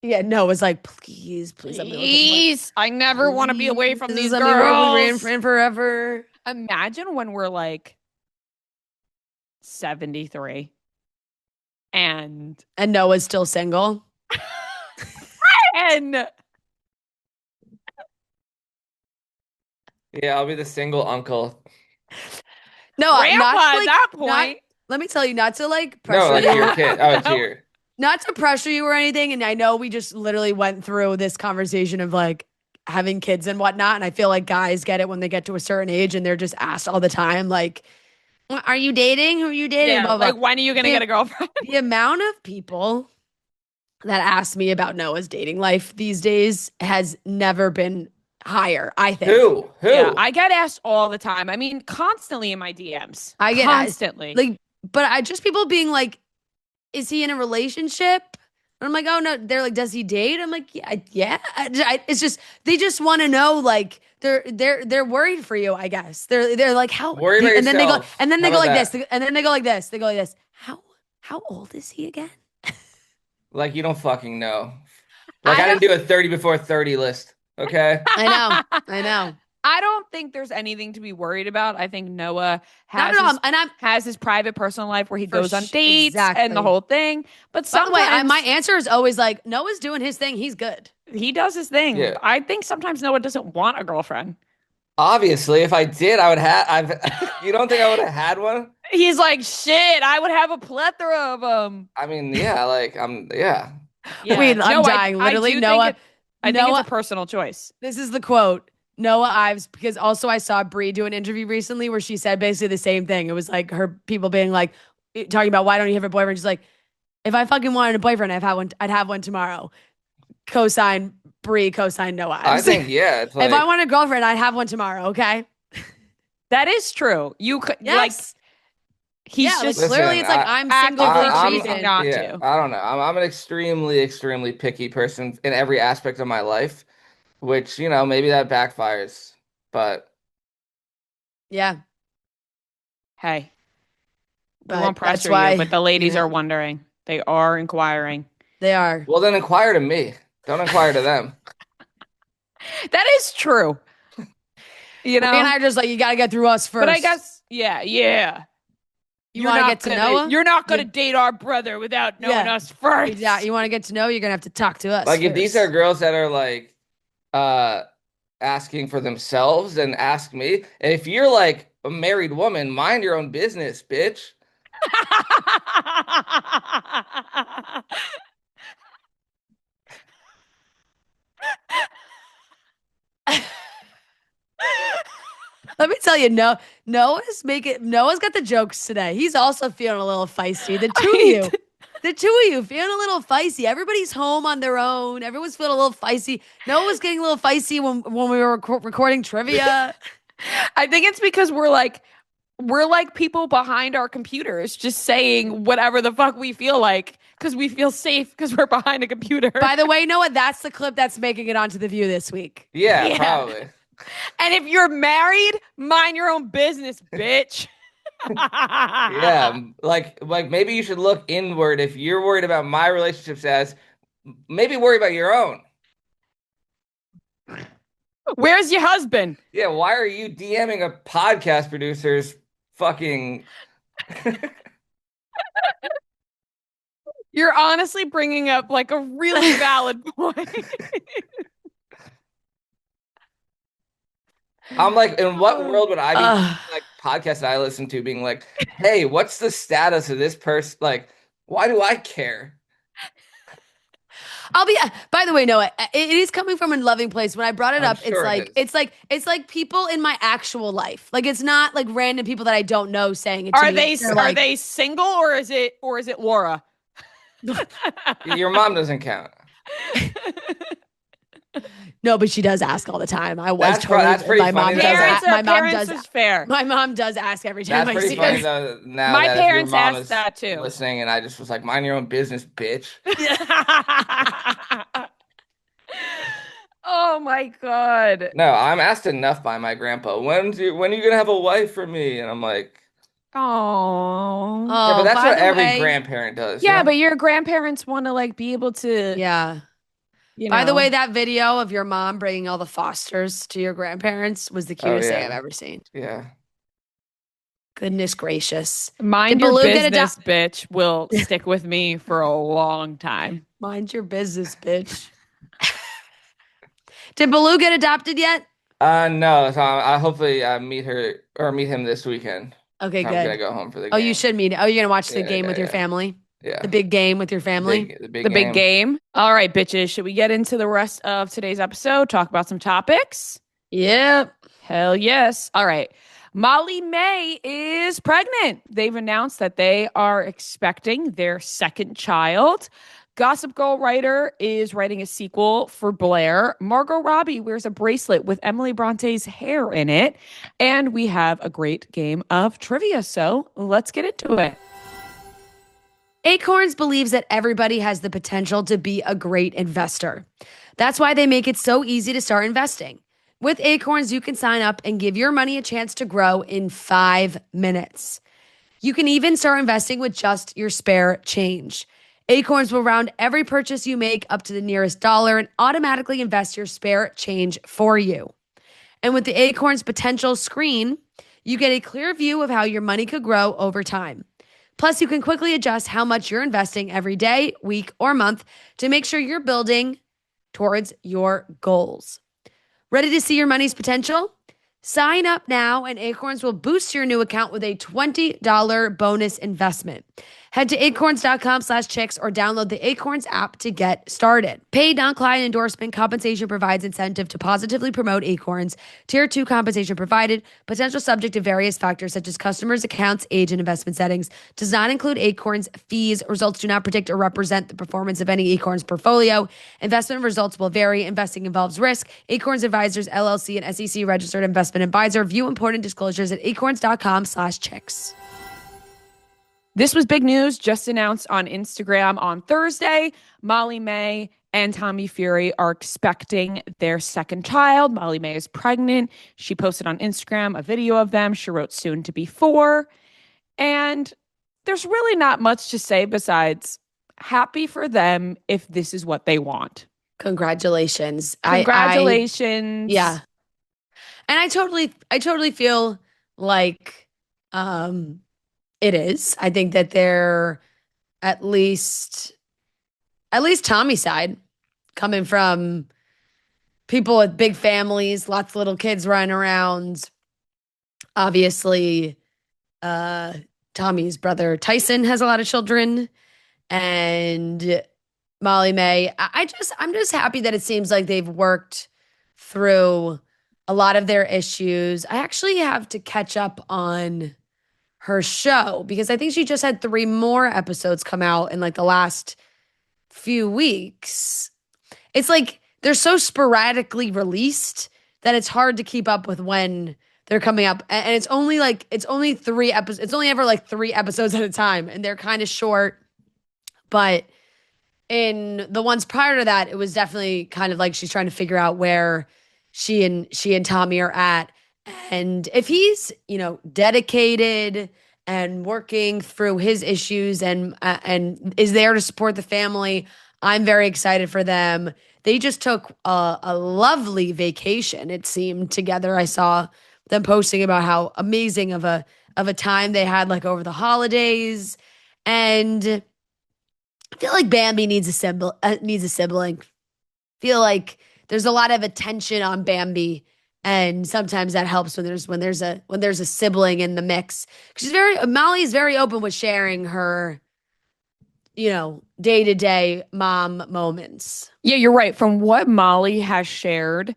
Yeah, Noah's like, please. Please. I never want to be away from these girls. We ran forever. Imagine when we're like 73 and Noah's still single. And yeah, I'll be the single uncle. No, Grandpa at that point. Let me tell you, not to like pressure no, like you. Your kid. Oh, it's here. Not to pressure you or anything. And I know we just literally went through this conversation of like having kids and whatnot. And I feel like guys get it when they get to a certain age and they're just asked all the time, like, are you dating? Who are you dating? Yeah, blah, blah. like, when are you going to get a girlfriend? The amount of people that ask me about Noah's dating life these days has never been higher, I think. Who? Yeah, I get asked all the time. I mean, constantly in my DMs. I get constantly. But I just people being like, is he in a relationship? And I'm like, oh no. They're like, does he date? I'm like, yeah. It's just they just want to know, like they're worried for you. I guess they're like, how? Worried about and then yourself. they go like this, and then they go like this. They go like this. How old is he again? Like you don't fucking know. Like I didn't do a 30 before 30 list. Okay. I know. I don't think there's anything to be worried about. I think Noah has his private personal life where he goes on dates and the whole thing. But sometimes, by the way, my answer is always like, Noah's doing his thing. He's good. He does his thing. Yeah. I think sometimes Noah doesn't want a girlfriend. Obviously, if I did, I would have. You don't think I would have had one? He's like, shit, I would have a plethora of them. I mean, yeah, like Yeah. Wait, I'm dying. Literally, Noah. I think it's a personal choice. This is the quote. Noah Ives, because also I saw Brie do an interview recently where she said basically the same thing. It was like her people being like, talking about why don't you have a boyfriend? She's like, if I fucking wanted a boyfriend, I'd have one tomorrow. Cosign Brie, cosign Noah Ives. I think, yeah. It's like, if I wanted a girlfriend, I'd have one tomorrow, okay? That is true. You could, like, he's just clearly it's like I'm single for a reason. Not to. I don't know. I'm an extremely, extremely picky person in every aspect of my life. Which, you know, maybe that backfires, but yeah. Hey, we won't pressure you, but the ladies are wondering. They are inquiring. They are. Well, then inquire to me. Don't inquire to them. That is true. You know, and I just like you got to get through us first. But I guess, yeah. You want to get to Noah? You're not going to date our brother without knowing us first. Yeah, you want to get to know? You're going to have to talk to us. Like first. If these are girls that are like. Asking for themselves and ask me. And if you're like a married woman, mind your own business, bitch. Let me tell you, Noah's got the jokes today. He's also feeling a little feisty. The two of you. The two of you feeling a little feisty. Everybody's home on their own. Everyone's feeling a little feisty. Noah was getting a little feisty when we were recording trivia. I think it's because we're like people behind our computers just saying whatever the fuck we feel like because we feel safe because we're behind a computer. By the way, Noah, that's the clip that's making it onto The View this week. Yeah, probably. And if you're married, mind your own business, bitch. Yeah, like maybe you should look inward if you're worried about my relationship status. Maybe worry about your own. Where's your husband? Yeah, why are you DMing a podcast producer's fucking... You're honestly bringing up like a really valid point. I'm like, in what world would I be like podcasts that I listen to being like, hey, what's the status of this person? Like, why do I care? By the way, Noah, it is coming from a loving place. When I brought it up, sure it's like people in my actual life. Like it's not like random people that I don't know saying it to me. Are they single or is it Laura? Your mom doesn't count. No, but she does ask all the time. That's pretty funny. My mom does. Is fair. My mom does ask every time. That's pretty funny though. Now my that parents your mom asked that too. Listening, and I just was like, mind your own business, bitch. Oh my god. No, I'm asked enough by my grandpa. When are you gonna have a wife for me? And I'm like, oh. Yeah, but that's what every grandparent does. Yeah, but your grandparents want to like be able to. Yeah. By the way, that video of your mom bringing all the Fosters to your grandparents was the cutest thing I've ever seen. Yeah. Goodness gracious. Mind your business, bitch, will stick with me for a long time. Mind your business, bitch. Did Baloo get adopted yet? No. So I hopefully meet him this weekend. Okay, good. I'm gonna go home for the game. Oh, you should meet. Oh, you're gonna watch the game with your family? Yeah. The big game with your family? The big game. All right, bitches. Should we get into the rest of today's episode? Talk about some topics? Yep. Hell yes. All right. Molly-Mae is pregnant. They've announced that they are expecting their second child. Gossip Girl writer is writing a sequel for Blair. Margot Robbie wears a bracelet with Emily Bronte's hair in it. And we have a great game of trivia. So let's get into it. Acorns believes that everybody has the potential to be a great investor. That's why they make it so easy to start investing. With Acorns, you can sign up and give your money a chance to grow in 5 minutes. You can even start investing with just your spare change. Acorns will round every purchase you make up to the nearest dollar and automatically invest your spare change for you. And with the Acorns Potential screen, you get a clear view of how your money could grow over time. Plus, you can quickly adjust how much you're investing every day, week, or month to make sure you're building towards your goals. Ready to see your money's potential? Sign up now and Acorns will boost your new account with a $20 bonus investment. Head to acorns.com/chicks or download the Acorns app to get started. Paid non-client endorsement compensation provides incentive to positively promote Acorns. Tier 2 compensation provided. Potential subject to various factors such as customers' accounts, age, and investment settings. Does not include Acorns fees. Results do not predict or represent the performance of any Acorns portfolio. Investment results will vary. Investing involves risk. Acorns Advisors, LLC, and SEC registered investment advisor. View important disclosures at acorns.com/chicks. This was big news just announced on Instagram on Thursday. Molly-Mae and Tommy Fury are expecting their second child. Molly-Mae is pregnant. She posted on Instagram a video of them. She wrote soon to be 4. And there's really not much to say besides happy for them if this is what they want. Congratulations. Congratulations. Yeah. And I totally feel like it is. I think that they're at least Tommy's side, coming from people with big families, lots of little kids running around. Obviously, Tommy's brother Tyson has a lot of children, and Molly-Mae. I'm just happy that it seems like they've worked through a lot of their issues. I actually have to catch up on her show because I think she just had 3 more episodes come out in like the last few weeks. It's like they're so sporadically released that it's hard to keep up with when they're coming up. And it's only 3 episodes. It's only ever like 3 episodes at a time, and they're kind of short. But in the ones prior to that, it was definitely kind of like she's trying to figure out where she and Tommy are at. And if he's, dedicated and working through his issues and is there to support the family, I'm very excited for them. They just took a lovely vacation, it seemed, together. I saw them posting about how amazing of a time they had like over the holidays. And I feel like Bambi needs a sibling. Feel like there's a lot of attention on Bambi, and sometimes that helps when there's a sibling in the mix. Because Molly is very open with sharing her, day-to-day mom moments. Yeah, you're right. From what Molly has shared,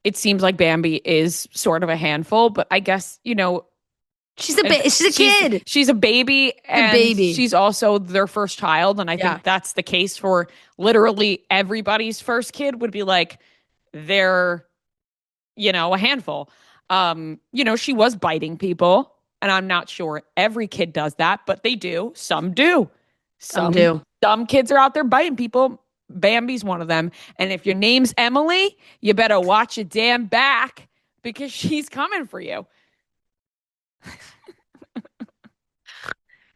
it seems like Bambi is sort of a handful, but I guess, she's a kid. She's a baby, and she's also their first child. And I think that's the case for literally everybody's first kid would be like, they're, a handful. She was biting people, and I'm not sure every kid does that, but they do. Some do. Some do. Some kids are out there biting people. Bambi's one of them. And if your name's Emily, you better watch your damn back because she's coming for you.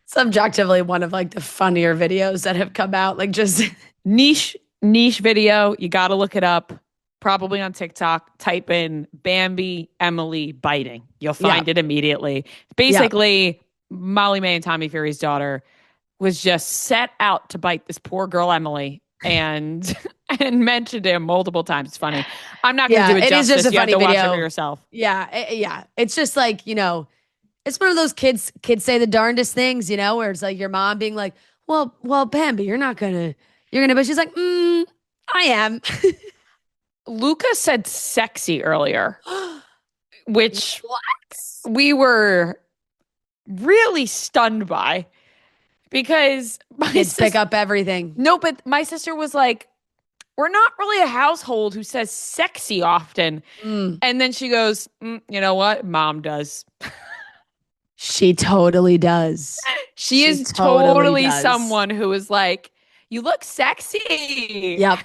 It's objectively one of like the funnier videos that have come out. Like just niche video. You got to look it up. Probably on TikTok. Type in Bambi Emily biting. You'll find it immediately. Basically, Molly-Mae and Tommy Fury's daughter was just set out to bite this poor girl Emily and mentioned him multiple times. It's funny. I'm not going to do it justice. Is just a funny video. Watch it for yourself. Yeah. It's just like, it's one of those kids say the darndest things, where it's like your mom being like, well, Bambi, you're gonna, but she's like, I am. Luca said sexy earlier, which we were really stunned by. Because my kids pick up everything. No, but my sister was like, we're not really a household who says sexy often. And then she goes, you know what? Mom does. She totally does. She is totally someone who is like, you look sexy. Yep.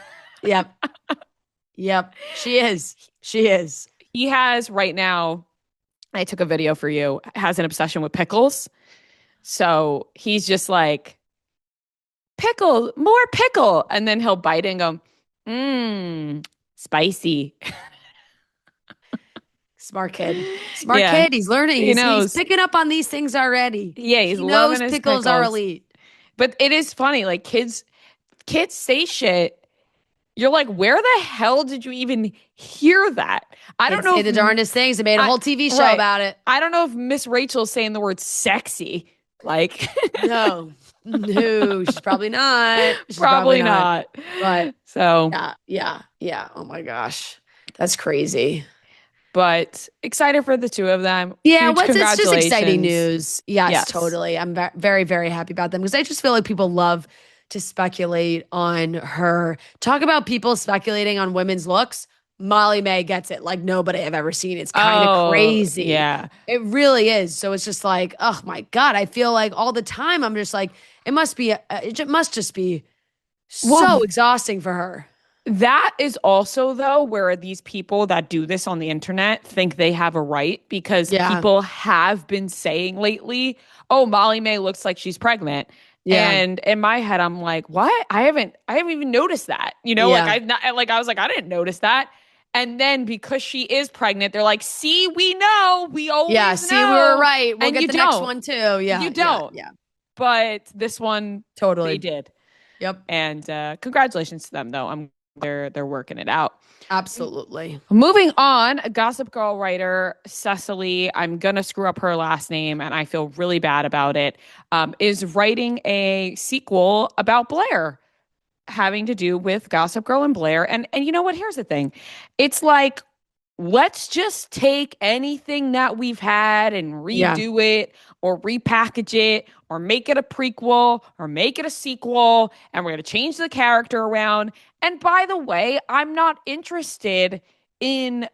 She is. He has right now, I took a video for you, has an obsession with pickles. So he's just like, pickle, more pickle. And then he'll bite it and go, spicy. Smart kid. Kid. He's learning. He knows. He's picking up on these things already. Yeah, he knows pickles are elite. But it is funny. Like kids say shit. You're like, where the hell did you even hear that? I don't know. Say the darndest things. They made a whole TV show about it. I don't know if Miss Rachel's saying the word sexy. Like, no, she's probably not. Probably not. But so, yeah. Oh my gosh, that's crazy. But excited for the two of them. Yeah, it's just exciting news. Yes, totally. I'm very, very happy about them because I just feel like people love to speculate on her. Talk about people speculating on women's looks. Molly-Mae gets it like nobody I've ever seen. It's kind of crazy. Yeah. It really is. So it's just like, oh my God, I feel like all the time I'm just like, it must just be so exhausting for her. That is also, though, where these people that do this on the internet think they have a right because people have been saying lately, oh, Molly-Mae looks like she's pregnant. Yeah. And in my head, I'm like, what? I haven't even noticed that. I was like, I didn't notice that. And then because she is pregnant, they're like, see, we know. We always know. We were right. We'll get the next one too. Yeah. You don't. Yeah. But this one, totally. They did. Yep. And congratulations to them, though. They're working it out. Absolutely. Moving on, Gossip Girl writer Cecily, I'm going to screw up her last name, and I feel really bad about it, is writing a sequel about Blair, having to do with Gossip Girl and Blair. And you know what? Here's the thing. It's like, let's just take anything that we've had and redo it or repackage it or make it a prequel or make it a sequel, and we're going to change the character around. And by the way, I'm not interested in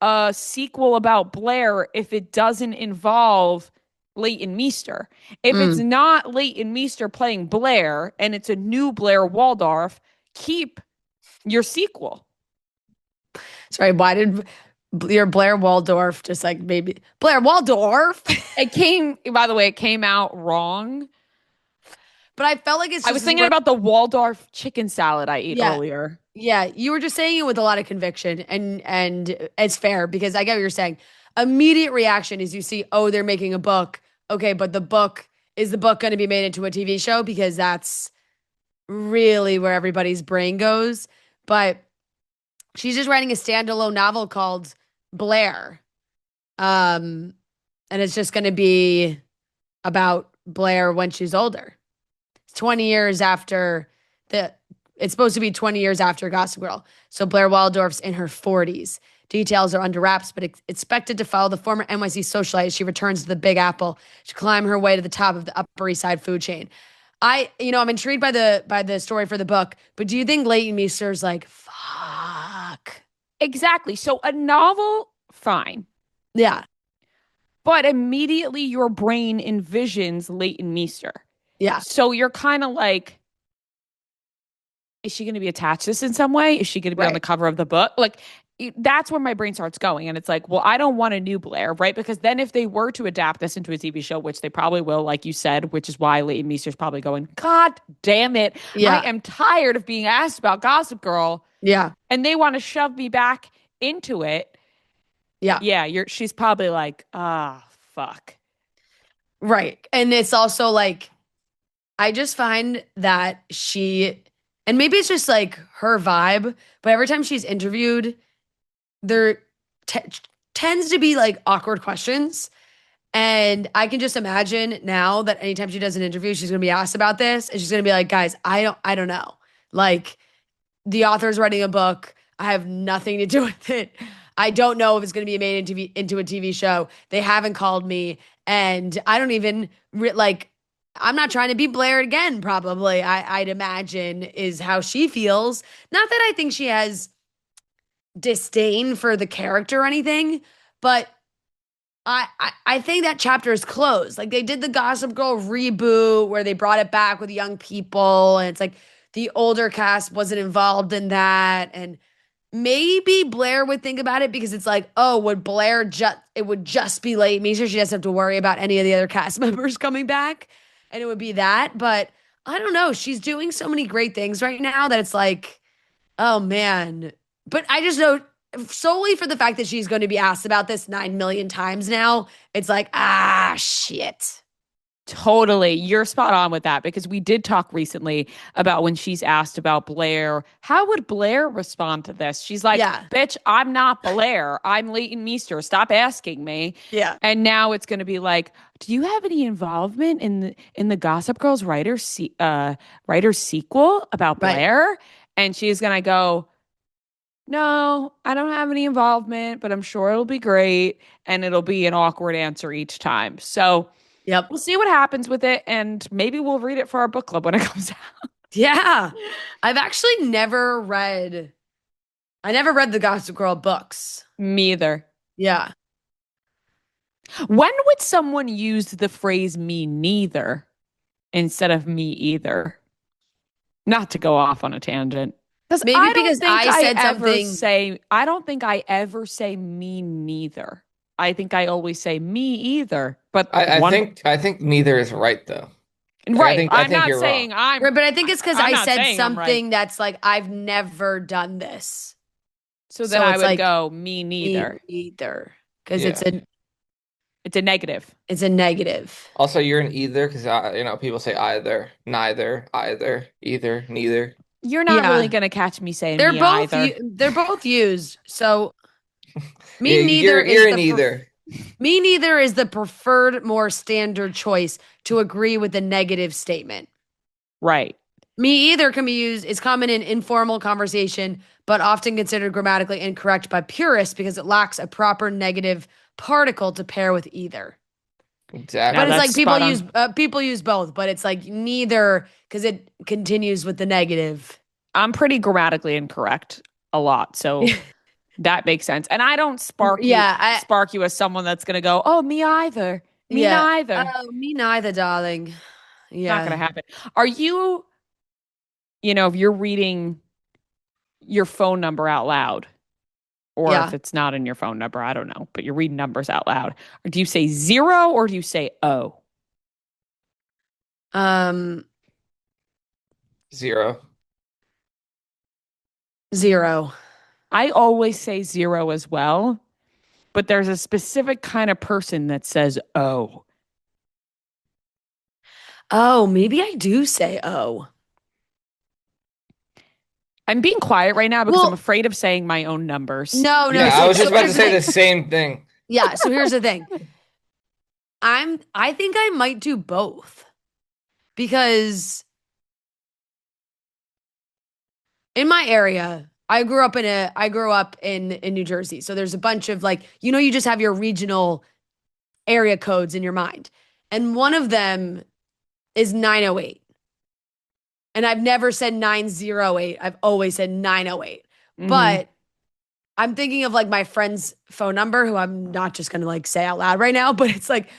a sequel about Blair if it doesn't involve Leighton Meester. If it's not Leighton Meester playing Blair and it's a new Blair Waldorf, keep your sequel. Sorry, why did your Blair Waldorf just like maybe Blair Waldorf? It came out wrong. But I felt like it's just, I was thinking about the Waldorf chicken salad I ate earlier. Yeah, you were just saying it with a lot of conviction, and it's fair because I get what you're saying. Immediate reaction is you see, oh, they're making a book. Okay, but the book going to be made into a TV show? Because that's really where everybody's brain goes. But she's just writing a standalone novel called Blair. And it's just going to be about Blair when she's older. It's 20 years after it's supposed to be 20 years after Gossip Girl. So Blair Waldorf's in her 40s. Details are under wraps, but expected to follow the former NYC socialite as she returns to the Big Apple to climb her way to the top of the Upper East Side food chain. I'm intrigued by the story for the book, but do you think Leighton Meester's like, fuck? Exactly. So a novel, fine. Yeah. But immediately your brain envisions Leighton Meester. Yeah. So you're kind of like, is she going to be attached to this in some way? Is she going to be on the cover of the book? Like, that's where my brain starts going. And it's like, well, I don't want a new Blair, right? Because then if they were to adapt this into a TV show, which they probably will, like you said, which is why Leighton Meester's probably going, God damn it. Yeah. I am tired of being asked about Gossip Girl. Yeah. And they want to shove me back into it. Yeah. Yeah. She's probably like, fuck. Right. And it's also like, I just find that and maybe it's just like her vibe, but every time she's interviewed, there tends to be like awkward questions. And I can just imagine now that anytime she does an interview, she's going to be asked about this. And she's going to be like, guys, I don't know. Like, the author's writing a book. I have nothing to do with it. I don't know if it's going to be made into a TV show. They haven't called me. And I don't even I'm not trying to be Blair again, probably, I'd imagine, is how she feels. Not that I think she has disdain for the character or anything, but I think that chapter is closed. Like, they did the Gossip Girl reboot where they brought it back with young people, and it's like the older cast wasn't involved in that. And maybe Blair would think about it because it's like, oh, it would just be Leighton Meester. She doesn't have to worry about any of the other cast members coming back. And it would be that. But I don't know. She's doing so many great things right now that it's like, oh, man. But I just know solely for the fact that she's going to be asked about this 9 million times now, it's like, shit. Totally. You're spot on with that, because we did talk recently about when she's asked about Blair. How would Blair respond to this? She's like, bitch, I'm not Blair. I'm Leighton Meester. Stop asking me. Yeah. And now it's going to be like, do you have any involvement in the Gossip Girls writer's sequel about Blair? Right. And she's going to go, no, I don't have any involvement, but I'm sure it'll be great. And it'll be an awkward answer each time. So yep, we'll see what happens with it, and maybe we'll read it for our book club when it comes out. Yeah. I've actually never read the Gossip Girl books. Me either. Yeah. When would someone use the phrase me neither instead of me either? Not to go off on a tangent. Maybe because I said something. I don't think I ever say me neither. I think I always say me either. But I think neither is right, though. Right. I'm not saying I'm right, but I think it's because I said something that's like, I've never done this. So then I would go me neither. Me either. Because it's a negative. It's a negative. Also, you're an either because people say either, neither, either, either, neither. You're not really gonna catch me saying they're me both either. They're both used. So me yeah, neither you're an either. Me neither is the preferred, more standard choice to agree with the negative statement. Right. Me either can be used, is common in informal conversation, but often considered grammatically incorrect by purists because it lacks a proper negative particle to pair with either. Exactly. But it's that's like spot people use both, but it's like neither because it continues with the negative. I'm pretty grammatically incorrect a lot, so that makes sense. And I don't Yeah, spark you as someone that's gonna go, oh, me either. Me yeah. neither. Oh, me neither, darling. Not gonna Yeah. happen. Are you, if you're reading your phone number out loud, or if Yeah. it's not in your phone number, I don't know, but you're reading numbers out loud. Or do you say 0 or do you say O? Um, 0. 0. I always say 0 as well, but there's a specific kind of person that says O. Oh, maybe I do say O. I'm being quiet right now because I'm Well, afraid of saying my own numbers. no. Yeah, So, I was just so about to here's the say thing. the same thing. Yeah. So here's the thing. I think I might do both because in my area, I grew up in New Jersey. So there's a bunch of like, you just have your regional area codes in your mind. And one of them is 908. And I've never said 908. I've always said 908. Mhm. But I'm thinking of like my friend's phone number, who I'm not just going to like say out loud right now, but it's like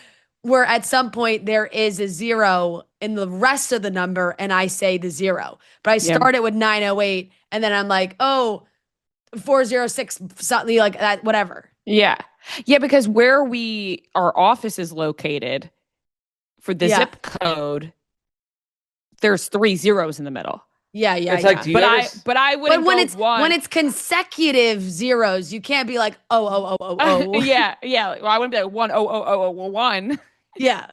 where at some point there is a 0 in the rest of the number and I say the 0. But I Yeah. start it with 908 and then I'm like, oh, 406, something like that, whatever. Yeah. Yeah, because where our office is located for the Yeah. zip code, there's 3 zeros in the middle. Yeah. It's like, do you But ever I wouldn't But when go it's one. when it's consecutive zeros, you can't be like, oh. yeah. Well, I wouldn't be like 1. Yeah.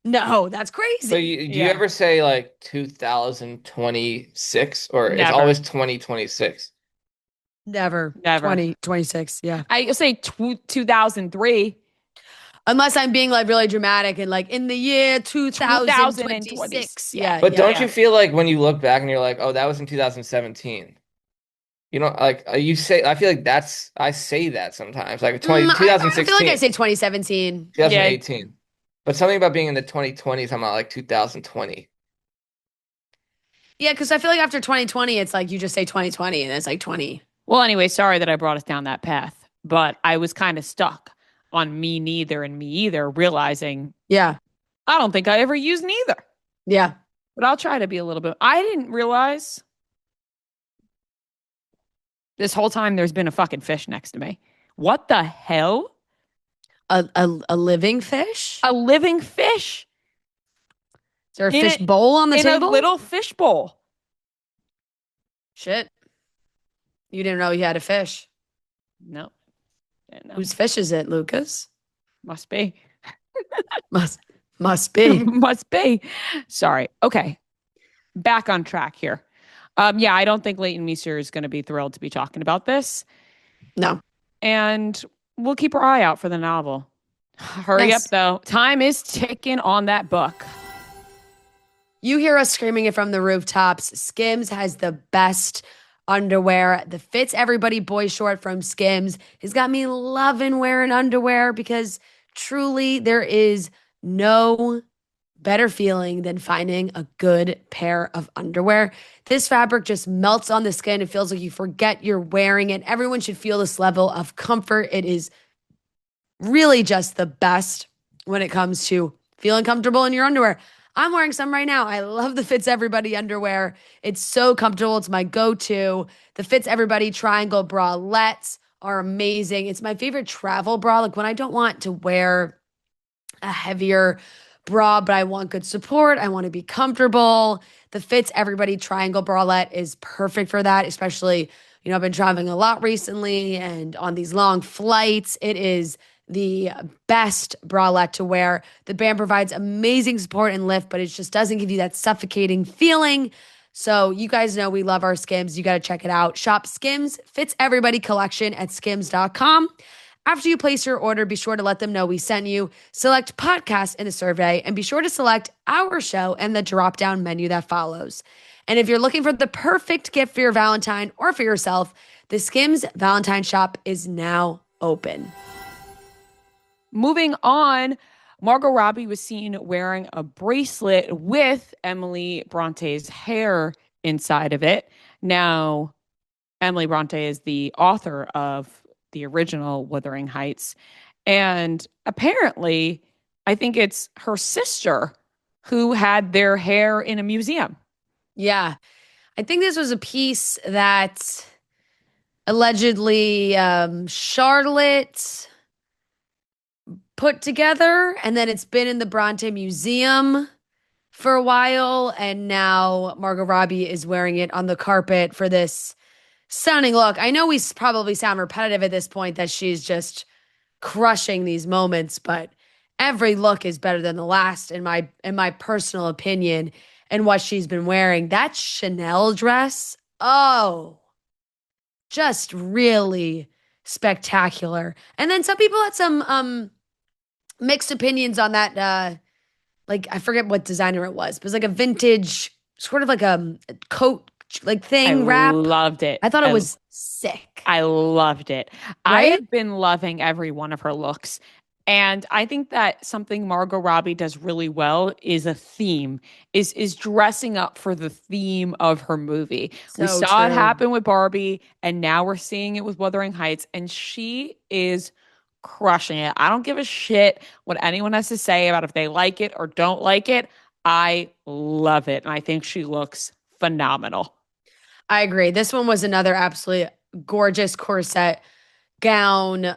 No, that's crazy. so do you Yeah. ever say like 2026 or it's Never. always 2026? Never. Never. 2026. Yeah. I say 2003. Unless I'm being like really dramatic and like in the year 2026. 2026. Yeah. But don't yeah. you feel like when you look back and you're like, oh, that was in 2017? You know, like you say, I feel like I say that sometimes, like 2016, I feel like I say 2017. 2018. But something about being in the 2020s, I'm not like 2020. Yeah, because I feel like after 2020, it's like you just say 2020 and it's like 20. Well, anyway, sorry that I brought us down that path, but I was kind of stuck on me neither and me either, realizing Yeah. I don't think I ever used neither. Yeah. But I'll try to be a little bit. I didn't realize this whole time there's been a fucking fish next to me. What the hell? A living fish? A living fish Is there a fish bowl on the in table? a little fish bowl. Shit. You didn't know you had a fish. No. Didn't know. Whose fish is it, Lucas? Must be. Must be. Must be. Sorry. Okay. Back on track here. Yeah, I don't think Leighton Meester is going to be thrilled to be talking about this. No. And we'll keep our eye out for the novel. Hurry Yes. up, though. Time is ticking on that book. You hear us screaming it from the rooftops. Skims has the best underwear. The Fits Everybody boy short from Skims has got me loving wearing underwear because truly there is no better feeling than finding a good pair of underwear. This fabric just melts on the skin. It feels like you forget you're wearing it. Everyone should feel this level of comfort. It is really just the best when it comes to feeling comfortable in your underwear. I'm wearing some right now. I love the Fits Everybody underwear. It's so comfortable. It's my go-to. The Fits Everybody triangle bralettes are amazing. It's my favorite travel bra. Like when I don't want to wear a heavier bra, but I want good support. I want to be comfortable. The Fits Everybody triangle bralette is perfect for that, especially, I've been traveling a lot recently and on these long flights. It is the best bralette to wear. The band provides amazing support and lift, but it just doesn't give you that suffocating feeling. So you guys know we love our Skims. You got to check it out. Shop Skims Fits Everybody collection at skims.com. After you place your order, be sure to let them know we sent you. Select podcast in the survey and be sure to select our show and the drop-down menu that follows. And if you're looking for the perfect gift for your Valentine or for yourself, the Skims Valentine shop is now open. Moving on, Margot Robbie was seen wearing a bracelet with Emily Bronte's hair inside of it. Now, Emily Brontë is the author of the original Wuthering Heights. And apparently, I think it's her sister who had their hair in a museum. Yeah. I think this was a piece that allegedly Charlotte put together, and then it's been in the Bronte Museum for a while, and now Margot Robbie is wearing it on the carpet for this stunning look. I know we probably sound repetitive at this point that she's just crushing these moments, but every look is better than the last in my personal opinion. And what she's been wearing, that Chanel dress, oh, just really spectacular. And then some people had some mixed opinions on that. Like I forget what designer it was, but it was like a vintage, sort of like a coat like thing wrap. Loved it. I thought it was sick. I loved it. I Right? have been loving every one of her looks. And I think that something Margot Robbie does really well is a theme, is dressing up for the theme of her movie. We So saw it true. happen with Barbie, and now we're seeing it with Wuthering Heights, and she is crushing it. I don't give a shit what anyone has to say about if they like it or don't like it. I love it, and I think she looks phenomenal. I agree. This one was another absolutely gorgeous corset gown.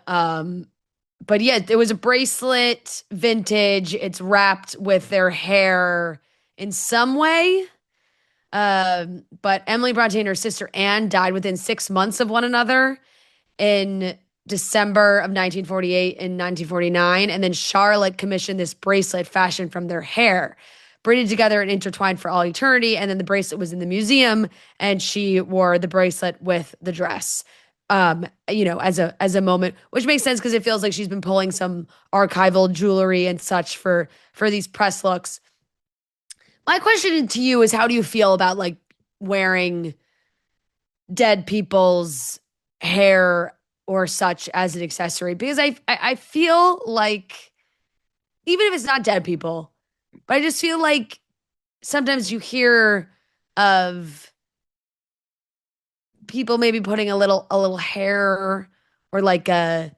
But yeah, it was a bracelet, vintage. It's wrapped with their hair in some way. But Emily Brontë and her sister Anne died within 6 months of one another in December of 1948 and 1949. And then Charlotte commissioned this bracelet fashioned from their hair, braided together and intertwined for all eternity. And then the bracelet was in the museum, and she wore the bracelet with the dress. As a moment, which makes sense because it feels like she's been pulling some archival jewelry and such for these press looks. My question to you is, how do you feel about like wearing dead people's hair or such as an accessory? Because I feel like, even if it's not dead people, but I just feel like sometimes you hear of people maybe putting a little hair or like a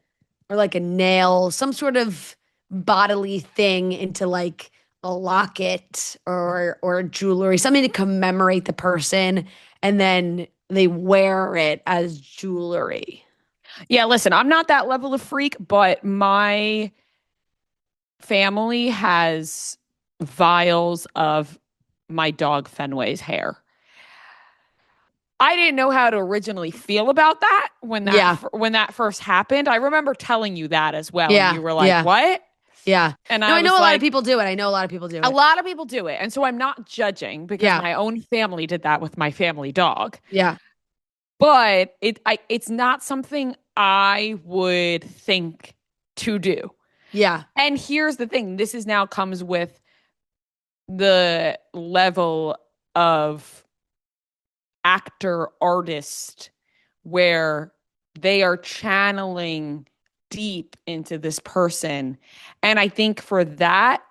nail, some sort of bodily thing into like a locket or jewelry, something to commemorate the person, and then they wear it as jewelry. Yeah, listen, I'm not that level of freak, but my family has vials of my dog Fenway's hair. I didn't know how to originally feel about that when that first happened. I remember telling you that as well. Yeah, And you were like, yeah. what? Yeah. And No, I know a lot of people do it. I know a lot of people do it. A lot of people do it. And so I'm not judging because my own family did that with my family dog. Yeah. But it's not something I would think to do. Yeah. And here's the thing. This is now comes with the level of actor artist where they are channeling deep into this person. And I think for that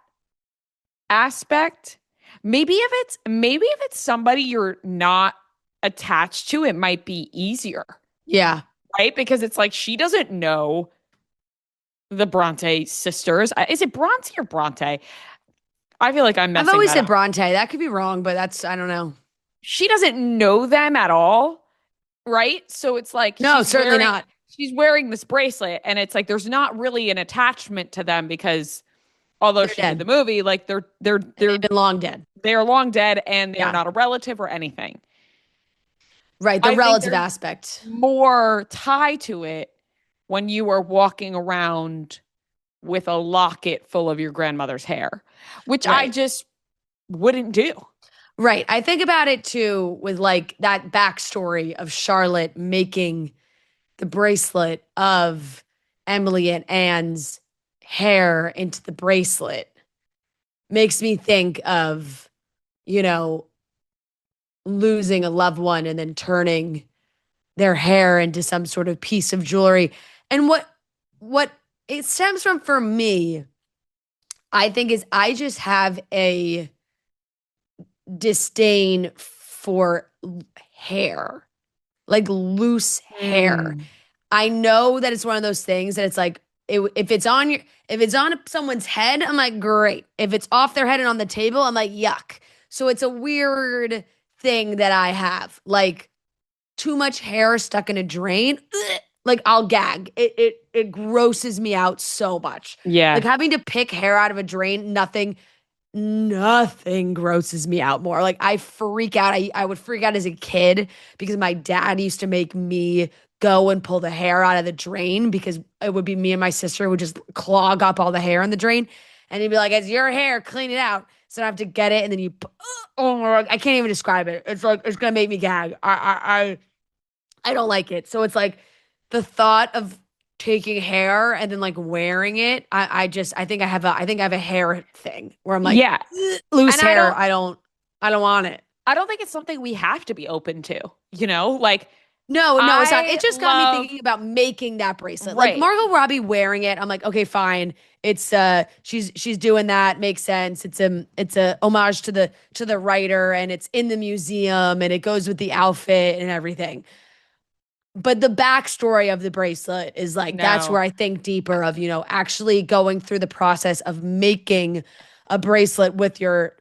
aspect, maybe if it's somebody you're not attached to, it might be easier. Yeah. Right? Because it's like she doesn't know the Brontë sisters. Is it Bronte or Bronte? I feel like I'm messing I've always that said up. Bronte. That could be wrong, but I don't know. She doesn't know them at all, right? So it's like No, certainly not. She's wearing this bracelet, and it's like there's not really an attachment to them because although They're she dead. did the movie, like they've been long dead. They are long dead, and they're Yeah. not a relative or anything. Right, the I think relative there's aspect. more tie to it when you are walking around with a locket full of your grandmother's hair, which I Right. just wouldn't do. Right. I think about it too with like that backstory of Charlotte making the bracelet of Emily and Anne's hair into the bracelet. Makes me think of, losing a loved one and then turning their hair into some sort of piece of jewelry. And what it stems from for me, I think, is I just have a disdain for hair, like loose hair. I know that it's one of those things that it's like if it's on someone's head, I'm like, great. If it's off their head and on the table, I'm like, yuck. So it's a weird thing that I have, like too much hair stuck in a drain. Ugh, like I'll gag. It grosses me out so much. Yeah. Like having to pick hair out of a drain, nothing grosses me out more. Like I freak out. I would freak out as a kid because my dad used to make me go and pull the hair out of the drain because it would be me and my sister would just clog up all the hair in the drain. And he'd be like, it's your hair, clean it out. So I have to get it. And then oh my God, I can't even describe it. It's like, it's going to make me gag. I don't like it. So it's like the thought of taking hair and then like wearing it. I think I have a hair thing where I'm like, yeah, loose and hair. I don't want it. I don't think it's something we have to be open to, like. No, it's not. It just got me thinking about making that bracelet. Right. Like Margot Robbie wearing it. I'm like, okay, fine. It's she's doing that. Makes sense. It's a homage to the writer, and it's in the museum, and it goes with the outfit and everything. But the backstory of the bracelet is like, that's where I think deeper of, actually going through the process of making a bracelet with your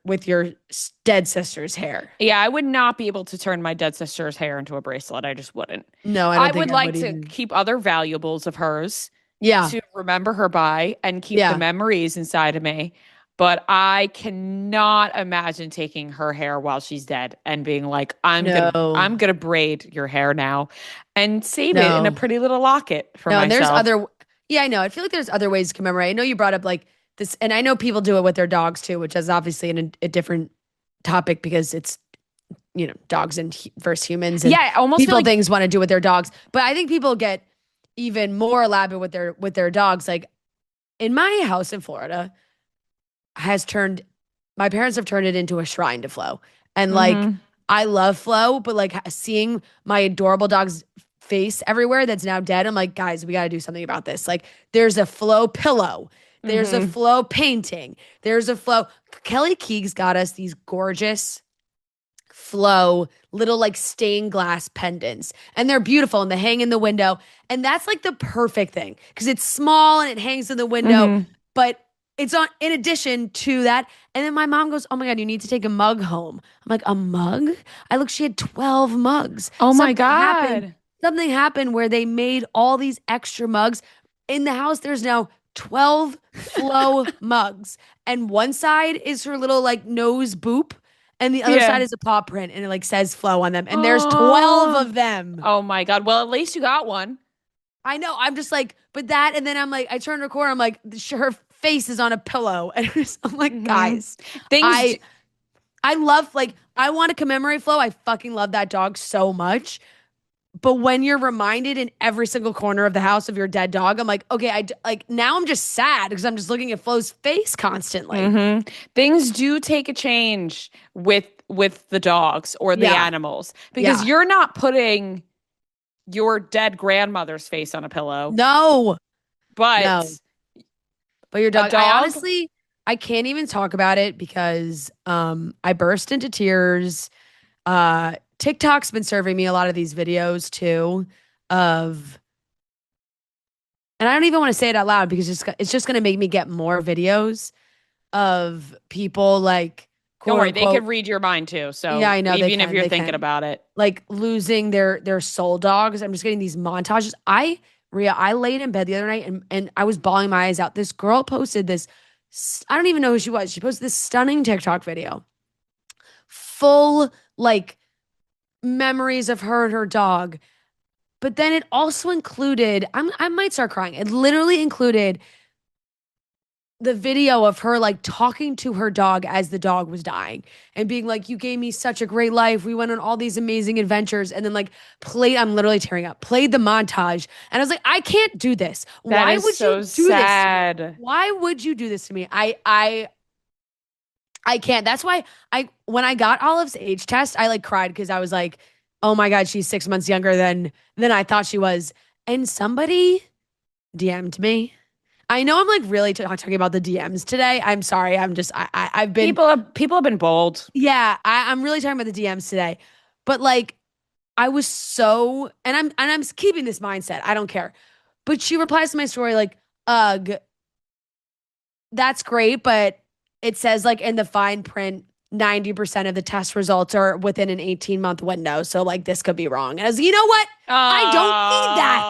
dead sister's hair. Yeah, I would not be able to turn my dead sister's hair into a bracelet. I just wouldn't. No, I would like to keep other valuables of hers. Yeah. To remember her by and keep the memories inside of me. But I cannot imagine taking her hair while she's dead and being like, I'm gonna braid your hair now and save it in a pretty little locket for myself. And there's I know. I feel like there's other ways to commemorate. I know you brought up like this, and I know people do it with their dogs too, which is obviously a different topic because it's, dogs versus humans. And almost people things want to do with their dogs. But I think people get even more elaborate with their dogs. Like in my house in Florida, my parents have turned it into a shrine to Flo. And like, I love Flo, but like seeing my adorable dog's face everywhere that's now dead, I'm like, guys, we got to do something about this. Like there's a Flo pillow. There's a Flo painting. There's a Flo. Kelly Keegs got us these gorgeous Flo little like stained glass pendants, and they're beautiful and they hang in the window. And that's like the perfect thing because it's small and it hangs in the window, but it's on in addition to that. And then my mom goes, oh my God, you need to take a mug home. I'm like, a mug? She had 12 mugs. Oh my God. Something happened where they made all these extra mugs. In the house, there's now 12 Flo mugs. And one side is her little like nose boop. And the other side is a paw print. And it like says Flo on them. And there's 12 of them. Oh my God. Well, at least you got one. I know. I'm just like, but that. And then I'm like, I turned her corner. I'm like, her face is on a pillow. And I'm like, guys. I love, like, I want to commemorate Flo. I fucking love that dog so much. But when you're reminded in every single corner of the house of your dead dog, I'm like, okay, now I'm just sad because I'm just looking at Flo's face constantly. Things do take a change with the dogs or the animals because you're not putting your dead grandmother's face on a pillow. No. But your dog, I can't even talk about it because I burst into tears. TikTok's been serving me a lot of these videos too and I don't even want to say it out loud because it's just going to make me get more videos of people like, don't worry, they can read your mind too. So yeah, I know. Even if you're thinking about it, like losing their soul dogs. I'm just getting these montages. Ria, I laid in bed the other night and I was bawling my eyes out. This girl posted this, I don't even know who she was. She posted this stunning TikTok video. Full like memories of her and her dog. But then it also included, I might start crying. It literally included the video of her like talking to her dog as the dog was dying and being like, you gave me such a great life. We went on all these amazing adventures. And then like I'm literally tearing up, played the montage. And I was like, I can't do this. Why would you do this? Why would you do this to me? I can't. That's why when I got Olive's age test, I like cried because I was like, oh my God, she's 6 months younger than I thought she was. And somebody DM'd me. I know I'm like really talking about the DMs today. I'm sorry. I've been people have been bold. Yeah, I'm really talking about the DMs today. But like I was so and I'm keeping this mindset. I don't care. But she replies to my story like, ugh, that's great, but it says like in the fine print 90% of the test results are within an 18-month window. So like this could be wrong. And I was, you know what? I don't need that.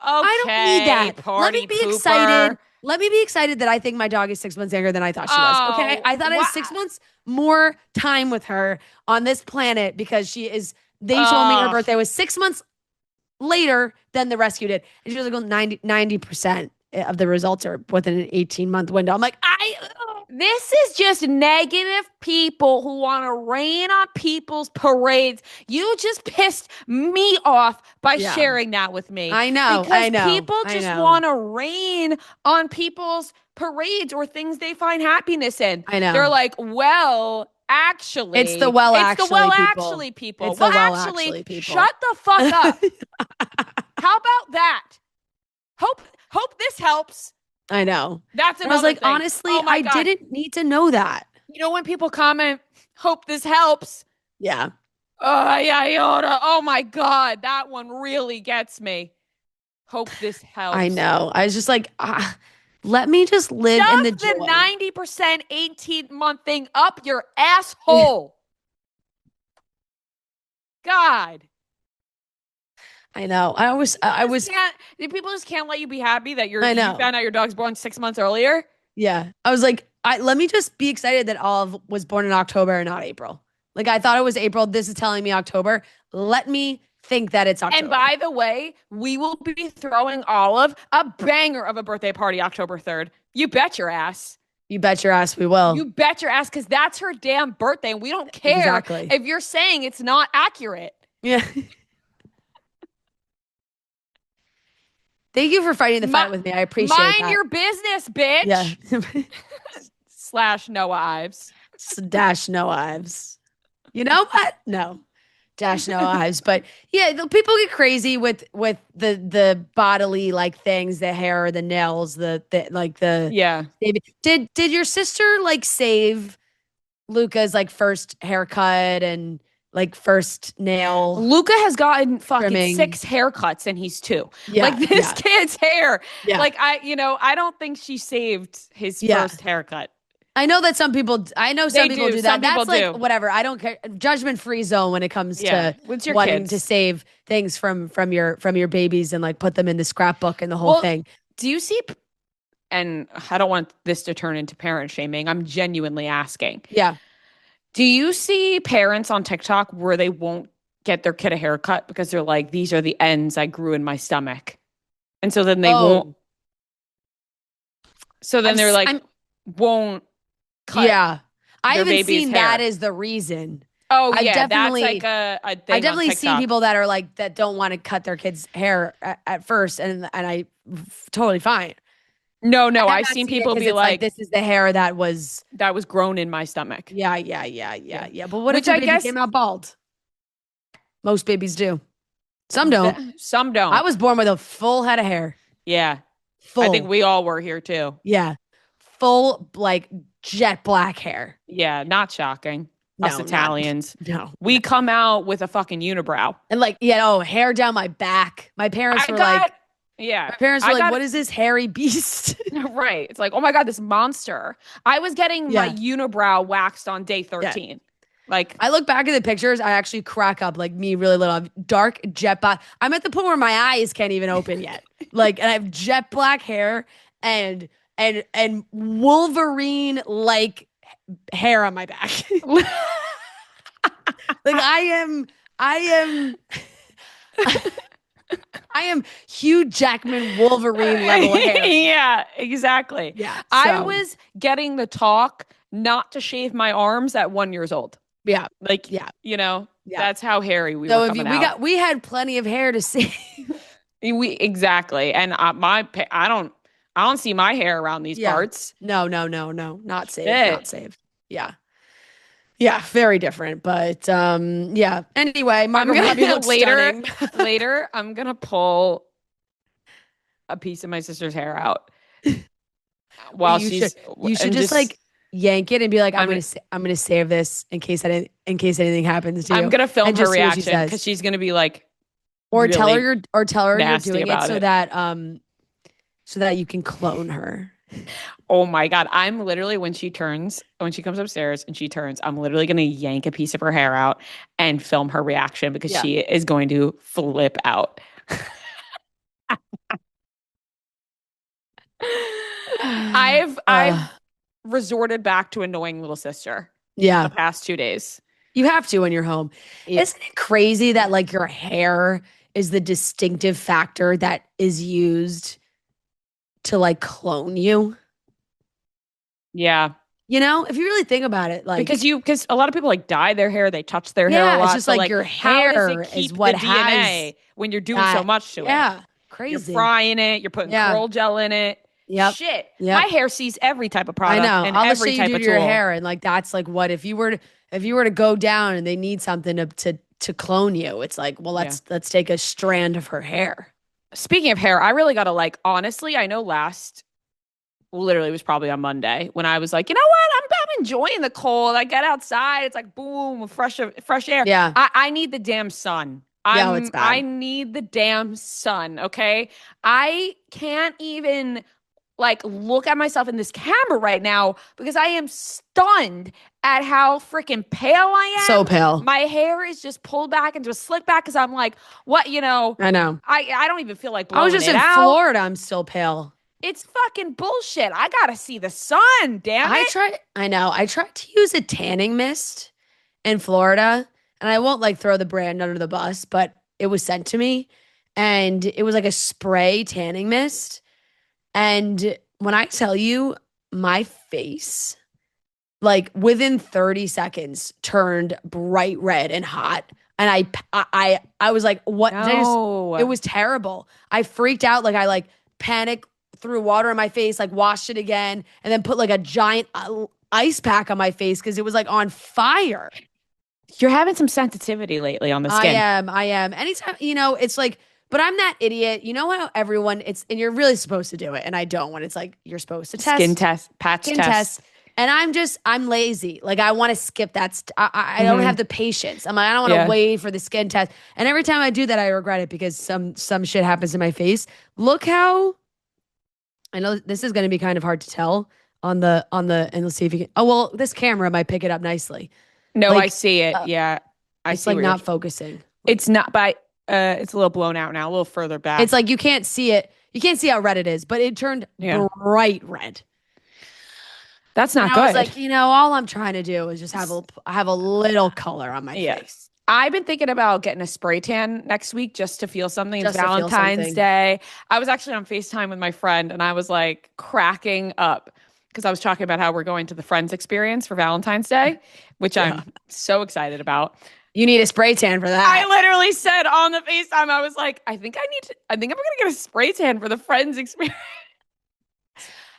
Okay, I don't need that. Let me be pooper. excited. Let me be excited that I think my dog is 6 months younger than I thought she was. Okay. I thought I had 6 months more time with her on this planet because they told me her birthday was 6 months later than the rescue did. And she was like, 90% of the results are within an 18-month window. I'm like, this is just negative people who want to rain on people's parades. You just pissed me off by sharing that with me. I know. Because people just want to rain on people's parades or things they find happiness in. I know. They're like, well, actually. It's the actually people. It's the actually people. Shut the fuck up. How about that? Hope this helps. I know. That's another I was like, thing. honestly, I didn't need to know that. You know when people comment, hope this helps? Yeah. Oh my God. That one really gets me. Hope this helps. I know. I was just like, let me just live in the joy. The 90% 18-month thing up your asshole. God. I know. People just can't let you be happy that you found out your dog's born 6 months earlier. Yeah. I was like, let me just be excited that Olive was born in October and not April. Like I thought it was April. This is telling me October. Let me think that it's October. And by the way, we will be throwing Olive a banger of a birthday party October 3rd. You bet your ass. You bet your ass we will. You bet your ass because that's her damn birthday. And we don't care if you're saying it's not accurate. Yeah. Thank you for fighting the fight with me. I appreciate that. Mind your business, bitch. Yeah. / Noah Ives. / Noah Ives. You know what? No. / Noah Ives. But yeah, people get crazy with the bodily like things, the hair, the nails, yeah. Did your sister like save Luca's like first haircut and like first nail? Luca has gotten fucking trimming. 6 haircuts and he's 2. Yeah, like this kid's hair. Yeah. Like I don't think she saved his first haircut. I know that some people do that. That's like whatever. I don't care. Judgment free zone when it comes to wanting to save things from your babies and like put them in the scrapbook and the whole thing. Do you see? And I don't want this to turn into parent shaming. I'm genuinely asking. Yeah. Do you see parents on TikTok where they won't get their kid a haircut because they're like, these are the ends I grew in my stomach, and so then they won't. So then won't. Cut I haven't seen hair. That as the reason. Oh yeah, that's like a thing. I've definitely seen people that are like that don't want to cut their kids' hair at first, and I totally fine. No, I've seen people be like, "This is the hair that was grown in my stomach." Yeah. But what if the baby came out bald? Most babies do. Some don't. Some don't. I was born with a full head of hair. Yeah, full. I think we all were here too. Yeah, full like jet black hair. Yeah, not shocking. Us Italians. No. We come out with a fucking unibrow. And like, hair down my back. My parents were like, what is this hairy beast? Right. It's like, oh my God, this monster. I was getting my unibrow waxed on day 13. Yeah. Like, I look back at the pictures, I actually crack up, like me really little. Dark jet black. I'm at the point where my eyes can't even open yet. Like, and I have jet black hair and Wolverine like hair on my back. Like I am Hugh Jackman Wolverine level hair. Yeah, exactly. Yeah. I was getting the talk not to shave my arms at 1 year old. Yeah. Like, that's how hairy we were coming out. We had plenty of hair to save. Exactly. And I don't see my hair around these parts. No. Not saved. Not saved. Yeah. Yeah, very different. But yeah. Anyway, Margot Robbie looks later stunning. later I'm gonna pull a piece of my sister's hair out while You should she's you should and just just like yank it and be like, I'm I'm gonna save this in case anything happens to I'm you, gonna film and her just see what she reaction because says. she's gonna be like Or really tell her you're nasty doing it about it. so that you can clone her. Oh my God. I'm literally, when she comes upstairs and she turns, I'm literally going to yank a piece of her hair out and film her reaction because Yeah. she is going to flip out. I've resorted back to annoying little sister Yeah. the past 2 days. You have to when you're home. Isn't it crazy that like your hair is the distinctive factor that is used to like clone you? Yeah. You know, if you really think about it, like Because a lot of people like dye their hair, they touch their hair a yeah, lot. it's just So like your how does hair it keep is what the has DNA when you're doing so that. much to it? Yeah, You're crazy. frying it, you're putting Yeah. curl gel in it. Yep. Shit. Yep. My hair sees every type of I product know. and All the every shit you type do of to your tool. hair, and like that's like what if you were to go down and they need something to clone you, it's like, well, let's take a strand of her hair. Speaking of hair, I really gotta like, honestly, I know literally it was probably on Monday when I was like, you know what? I'm enjoying the cold. I get outside, it's like boom, fresh air. Yeah. I need the damn sun. Yeah, it's bad. I need the damn sun. Okay. I can't even like look at myself in this camera right now because I am stunned at how freaking pale I am. So pale. My hair is just pulled back into a slick back because I'm like, what, I know. I don't even feel like blowing I was just it in out. Florida. I'm still pale. It's fucking bullshit. I gotta see the sun, damn it. I tried to use a tanning mist in Florida, and I won't like throw the brand under the bus, but it was sent to me, and it was like a spray tanning mist. And when I tell you, my face, like within 30 seconds, turned bright red and hot. And I was like, what? No. It was terrible. I freaked out. Like I like panicked, threw water in my face, like washed it again, and then put like a giant ice pack on my face because it was like on fire. You're having some sensitivity lately on the skin. I am. Anytime, it's like, but I'm that idiot. You know how everyone and you're really supposed to do it. And I don't when it's like, you're supposed to test. Skin test, patch test. And I'm lazy. Like I want to skip that. I don't have the patience. I'm like, I don't want to wait for the skin test. And every time I do that, I regret it because some shit happens to my face. Look how, I know this is going to be kind of hard to tell and let's see if you can, oh, well, this camera might pick it up nicely. No, like, I see it. Yeah. It's like not focusing. It's not it's a little blown out now, a little further back. It's like you can't see it. You can't see how red it is, but it turned bright red. That's not and good. I was like, all I'm trying to do is just have a little color on my face. I've been thinking about getting a spray tan next week just to feel something. It's Just to feel Valentine's something. Day. I was actually on FaceTime with my friend and I was like cracking up because I was talking about how we're going to the Friends experience for Valentine's Day, which I'm so excited about. You need a spray tan for that. I literally said on the FaceTime, I was like, I think I'm going to get a spray tan for the Friends experience.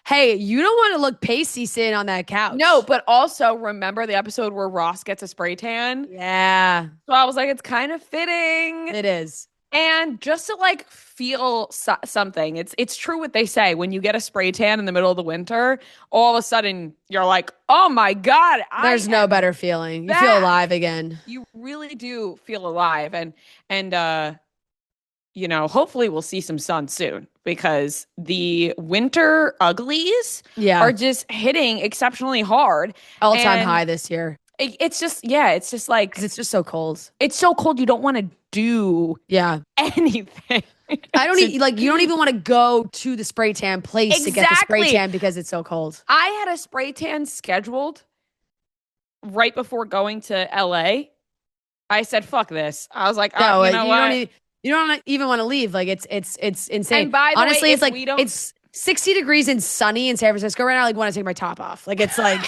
Hey, you don't want to look pasty sitting on that couch. No, but also remember the episode where Ross gets a spray tan? Yeah. So I was like, it's kind of fitting. It is. And just to like feel something, it's true what they say. When you get a spray tan in the middle of the winter, all of a sudden you're like, oh my God. There's no better feeling. You feel alive again. You really do feel alive. And hopefully we'll see some sun soon because the winter uglies are just hitting exceptionally hard. All-time high this year. It's just like, 'cause it's just so cold. It's so cold. You don't want to do anything. I don't you don't even want to go to the spray tan place to get the spray tan because it's so cold. I had a spray tan scheduled right before going to LA. I said, fuck this. I was like, no, you know what? You don't even want to leave. Like it's insane. And by the honestly, way, it's like it's 60 degrees and sunny in San Francisco right now. I like want to take my top off. Like it's like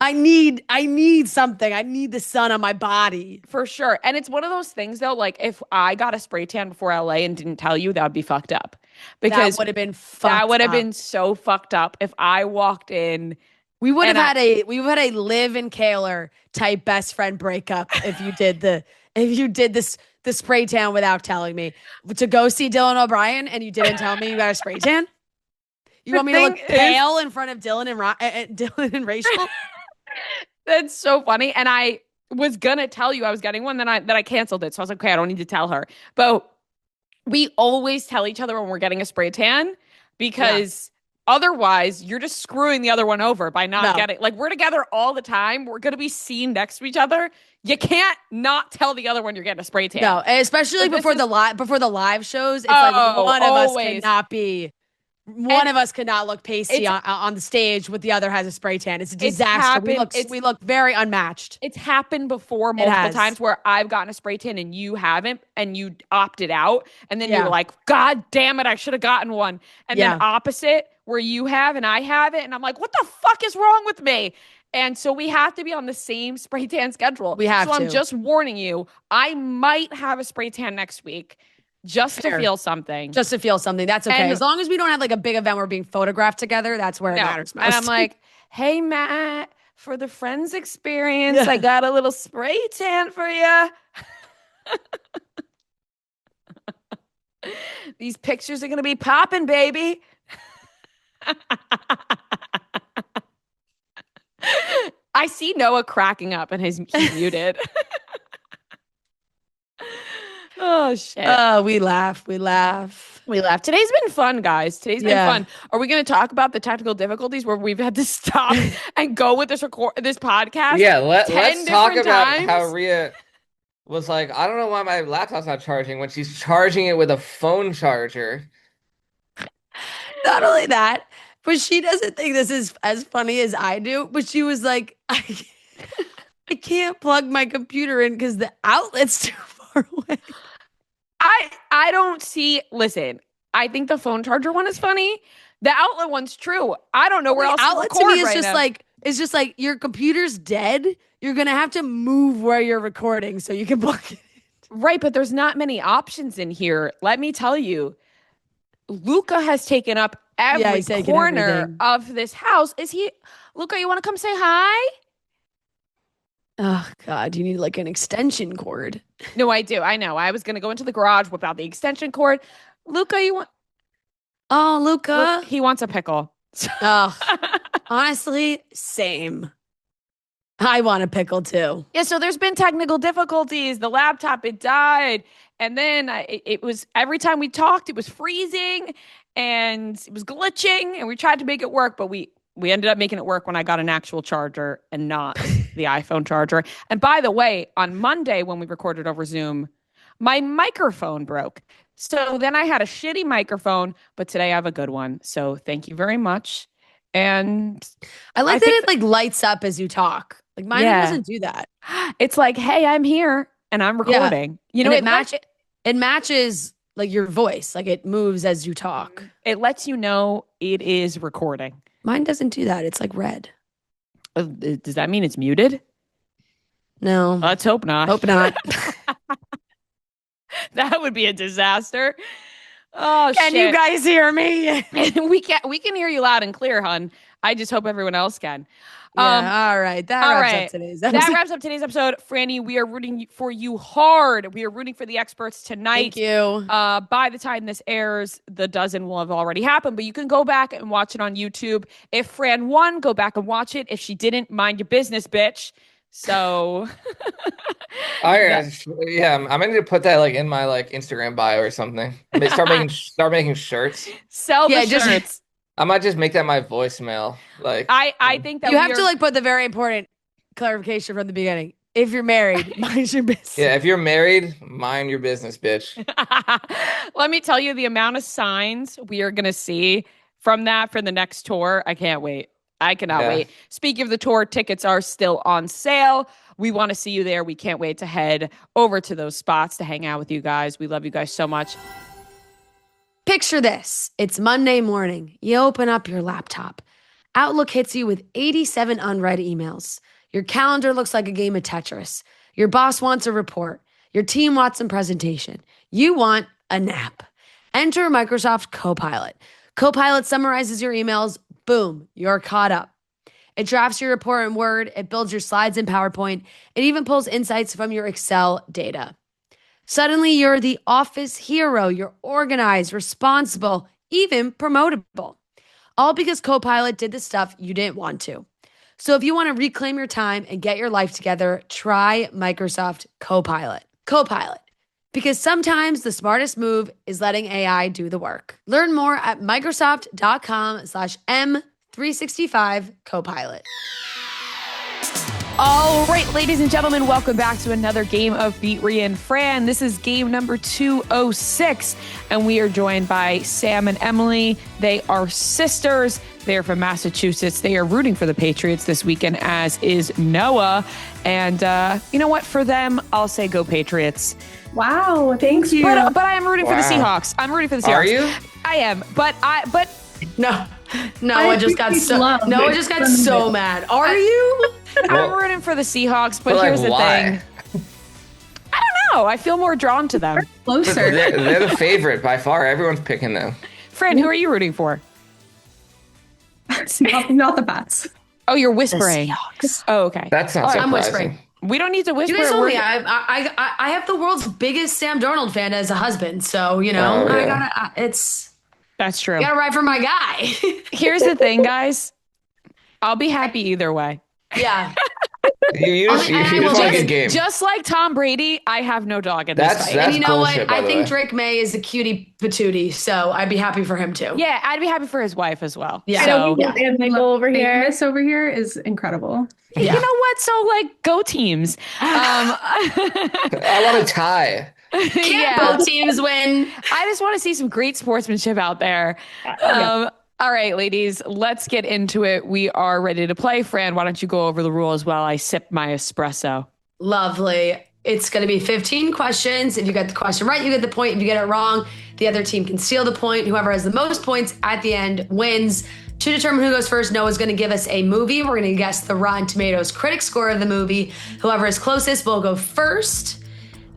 I need something. I need the sun on my body. For sure. And it's one of those things though, like if I got a spray tan before LA and didn't tell you, that would be fucked up. Because that would have been been so fucked up if I walked in We would have And had a Liv and Kaler type best friend breakup if you did the spray tan without telling me. To go see Dylan O'Brien and you didn't tell me you got a spray tan? You want me to look pale in front of Dylan and Rachel? That's so funny. And I was gonna tell you I was getting one, then I canceled it. So I was like, okay, I don't need to tell her. But we always tell each other when we're getting a spray tan because otherwise you're just screwing the other one over by not getting, like, we're together all the time. We're gonna be seen next to each other. You can't not tell the other one you're getting a spray tan. No, especially before the live shows. It's like one of us cannot be. One of us cannot look pasty on the stage with the other has a spray tan. It's a disaster. We look very unmatched. It's happened before multiple times where I've gotten a spray tan and you haven't, and you opted out. And then you're like, God damn it, I should have gotten one. And then opposite, where you have and I have it. And I'm like, what the fuck is wrong with me? And so we have to be on the same spray tan schedule. We have to. So I'm just warning you, I might have a spray tan next week. Just to feel something. Just to feel something. That's okay. And as long as we don't have like a big event where we're being photographed together, that's where it matters most. And I'm like, hey, Matt, for the Friends experience, I got a little spray tan for you. These pictures are going to be popping, baby. I see Noah cracking up and he's muted. Oh, shit. We laugh. Today's been fun, guys. Today's been fun. Are we going to talk about the technical difficulties where we've had to stop and go with this podcast? Yeah, let's talk about how Ria was like, I don't know why my laptop's not charging when she's charging it with a phone charger. Not only that, but she doesn't think this is as funny as I do. But she was like, I can't plug my computer in because the outlet's too far away. I don't see. Listen, I think the phone charger one is funny. The outlet one's true. I don't know where else to record to me is right just now. like it's just like your computer's dead. You're gonna have to move where you're recording so you can plug it in. Right, but there's not many options in here. Let me tell you, Luca has taken up every corner of this house. Luca? You want to come say hi? Oh, God, you need like an extension cord. No, I do. I know. I was going to go into the garage, whip out the extension cord. Luca, you want... Oh, Luca. He wants a pickle. Oh, honestly, same. I want a pickle too. Yeah, so there's been technical difficulties. The laptop, it died. And then it was, every time we talked, it was freezing and it was glitching. And we tried to make it work, but we ended up making it work when I got an actual charger and not the iPhone charger. And by the way, on Monday when we recorded over Zoom, my microphone broke. So then I had a shitty microphone, but today I have a good one. So thank you very much. And I like that it like lights up as you talk. Like mine doesn't do that. It's like, hey, I'm here and I'm recording. You know, it matches like your voice. Like it moves as you talk. It lets you know it is recording. Mine doesn't do that. It's like red. Does that mean it's muted? No. Let's hope not. Hope not. That would be a disaster. Oh, can you guys hear me? We can hear you loud and clear, hun. I just hope everyone else can. All right. That wraps up today's episode. Franny, we are rooting for you hard. We are rooting for the experts tonight. Thank you. By the time this airs, the dozen will have already happened, but you can go back and watch it on YouTube. If Fran won, go back and watch it. If she didn't, mind your business, bitch. So I'm gonna need to put that like in my like Instagram bio or something. Start making shirts. Sell the shirts. I might just make that my voicemail. Like I think that you have to like put the very important clarification from the beginning. If you're married, mind your business. Yeah, if you're married, mind your business, bitch. Let me tell you the amount of signs we are gonna see from that for the next tour. I can't wait. I cannot wait. Speaking of the tour, tickets are still on sale. We want to see you there. We can't wait to head over to those spots to hang out with you guys. We love you guys so much. Picture this. It's Monday morning. You open up your laptop. Outlook hits you with 87 unread emails. Your calendar looks like a game of Tetris. Your boss wants a report. Your team wants some presentation. You want a nap. Enter Microsoft Copilot. Copilot summarizes your emails. Boom, you're caught up. It drafts your report in Word. It builds your slides in PowerPoint. It even pulls insights from your Excel data. Suddenly, you're the office hero. You're organized, responsible, even promotable. All because Copilot did the stuff you didn't want to. So if you want to reclaim your time and get your life together, try Microsoft Copilot. Copilot. Because sometimes the smartest move is letting AI do the work. Learn more at Microsoft.com/M365 Copilot. All right, ladies and gentlemen, welcome back to another game of Beat Ria and Fran. This is game number 206, and we are joined by Sam and Emily. They are sisters. They are from Massachusetts. They are rooting for the Patriots this weekend, as is Noah. And you know what? For them, I'll say go Patriots. Wow, thank you. But I am rooting for the Seahawks. I'm rooting for the Seahawks. Are you? I am. But No, Noah just got so mad. Are you? I'm rooting for the Seahawks, but here's the thing. I don't know. I feel more drawn to them. Closer. They're the favorite by far. Everyone's picking them. Fran, who are you rooting for? not the bats. Oh, you're whispering. The Seahawks. Oh, okay. That's not surprising. I'm whispering. We don't need to whisper. You guys told me I have the world's biggest Sam Darnold fan as a husband, so you know Oh, I yeah. gotta. That's true. You gotta ride for my guy. Here's the thing, guys. I'll be happy either way. Yeah. You just want a good game. Just like Tom Brady, I have no dog in this fight. And you know bullshit, what? by I the think way. Drake May is a cutie patootie, so I'd be happy for him too. Yeah, I'd be happy for his wife as well. Yeah. So, And Michael over here. This over here is incredible. Yeah. you know what? So, like, go teams. I want a tie. Can't both teams win? I just want to see some great sportsmanship out there. All right, ladies, let's get into it. We are ready to play. Fran, why don't you go over the rules while I sip my espresso? Lovely. It's going to be 15 questions. If you get the question right, you get the point. If you get it wrong, the other team can steal the point. Whoever has the most points at the end wins. To determine who goes first, Noah's going to give us a movie. We're going to guess the Rotten Tomatoes critic score of the movie. Whoever is closest will go first.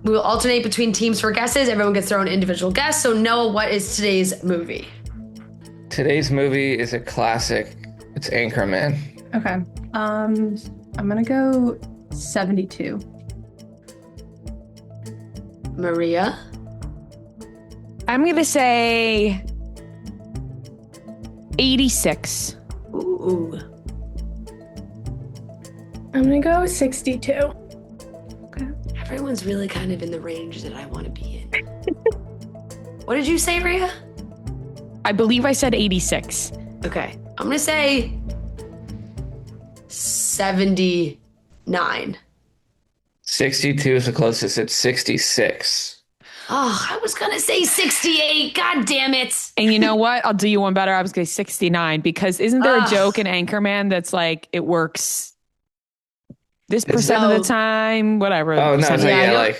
We will alternate between teams for guesses. Everyone gets their own individual guess. So Noah, what is today's movie? Today's movie is a classic. It's Anchorman. Okay. I'm gonna go 72. Maria? I'm going to say 86. Ooh. I'm gonna go 62. Everyone's really kind of in the range that I want to be in. What did you say, Ria? I believe I said 86. Okay. I'm going to say 79. 62 is the closest. It's 66. Oh, I was going to say 68. God damn it. And you know what? I'll do you one better. I was going to say 69 because isn't there a joke in Anchorman that's like it works this percent of the time, whatever. Oh, no. So Yeah,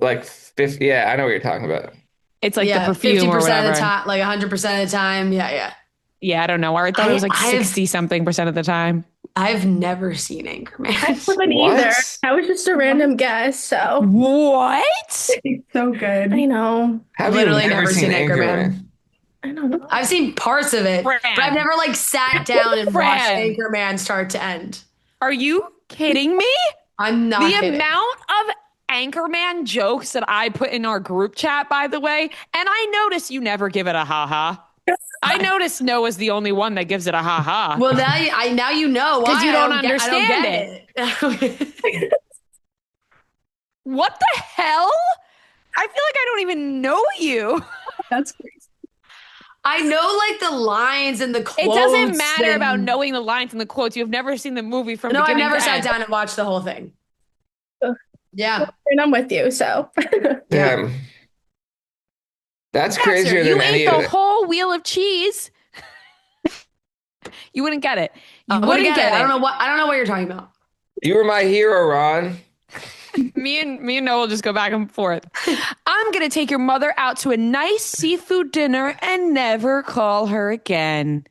like 50. Yeah, I know what you're talking about. It's like Yeah, the perfume 50% or whatever. of the time, like 100% of the time. Yeah. Yeah, I don't know. I thought it was like I've- 60 something percent of the time. I've never seen Anchorman. I haven't What? either. That was just a random guess, so What? it's so good. I know. Have Literally you never seen Anchorman? I don't know. I've seen parts of it, Fran. but I've never like sat down and watched Fran. Anchorman start to end. Are you kidding me? I'm not The kidding. amount of Anchorman jokes that I put in our group chat, by the way, and I notice you never give it a ha-ha. I notice Noah's the only one that gives it a ha-ha. Well, now you know why 'Cause you I don't get- understand I don't get it. What the hell? I feel like I don't even know you. That's crazy. I know like the lines and the quotes. It doesn't matter and- about knowing the lines and the quotes. You've never seen the movie from No, I've beginning never to sat end. down and watched the whole thing. Ugh. Yeah. And I'm with you, so. Damn. That's Baxter, crazier you than any ate of the it. whole wheel of cheese. You wouldn't get it. You What wouldn't again? get it. I don't know what you're talking about. You were my hero, Ron. Me and Noah will just go back and forth. I'm gonna take your mother out to a nice seafood dinner and never call her again.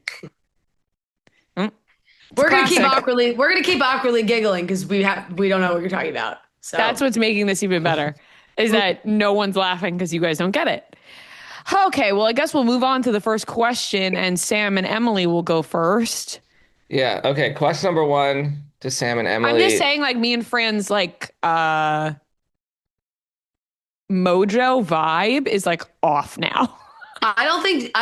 We're gonna keep classic. awkwardly giggling because we don't know what you're talking about. So That's what's making this even better, is that no one's laughing because you guys don't get it. Okay, well, I guess we'll move on to the first question, and Sam and Emily will go first. Yeah. Okay. Question number 1 to Sam and Emily. I'm just saying, like, me and Fran's like mojo vibe is like off now. I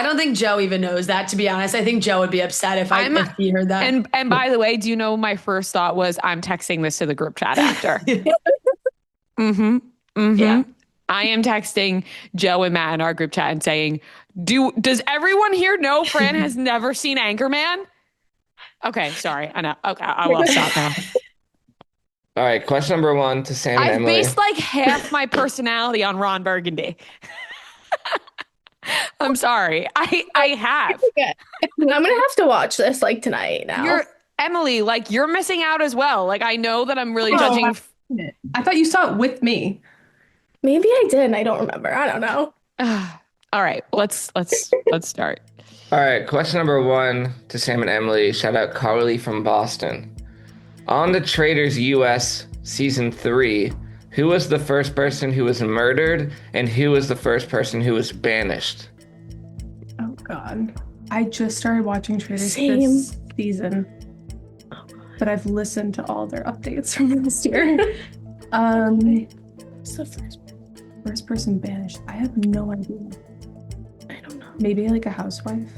don't think Joe even knows that, to be honest. I think Joe would be upset if if he heard that. And by the way, do you know my first thought was I'm texting this to the group chat after. Yeah. I am texting Joe and Matt in our group chat and saying, does everyone here know Fran has never seen Anchorman? Okay, sorry. I know. Okay, I will stop now. All right. Question number 1 to Sam and I've Emily. based like half my personality on Ron Burgundy. I'm sorry. I have. Okay. I'm gonna have to watch this like tonight now. Emily, like you're missing out as well. Like I know that I'm really judging. I thought you saw it with me. Maybe I did and I don't remember. I don't know. All right, let's start. All right. Question number 1 to Sam and Emily. Shout out Carly from Boston. On The Traitors US season 3, who was the first person who was murdered and who was the first person who was banished? Oh God. I just started watching Traitors Same. this season. But I've listened to all their updates from last year. What's the First person banished. I have no idea. I don't know. Maybe like a housewife.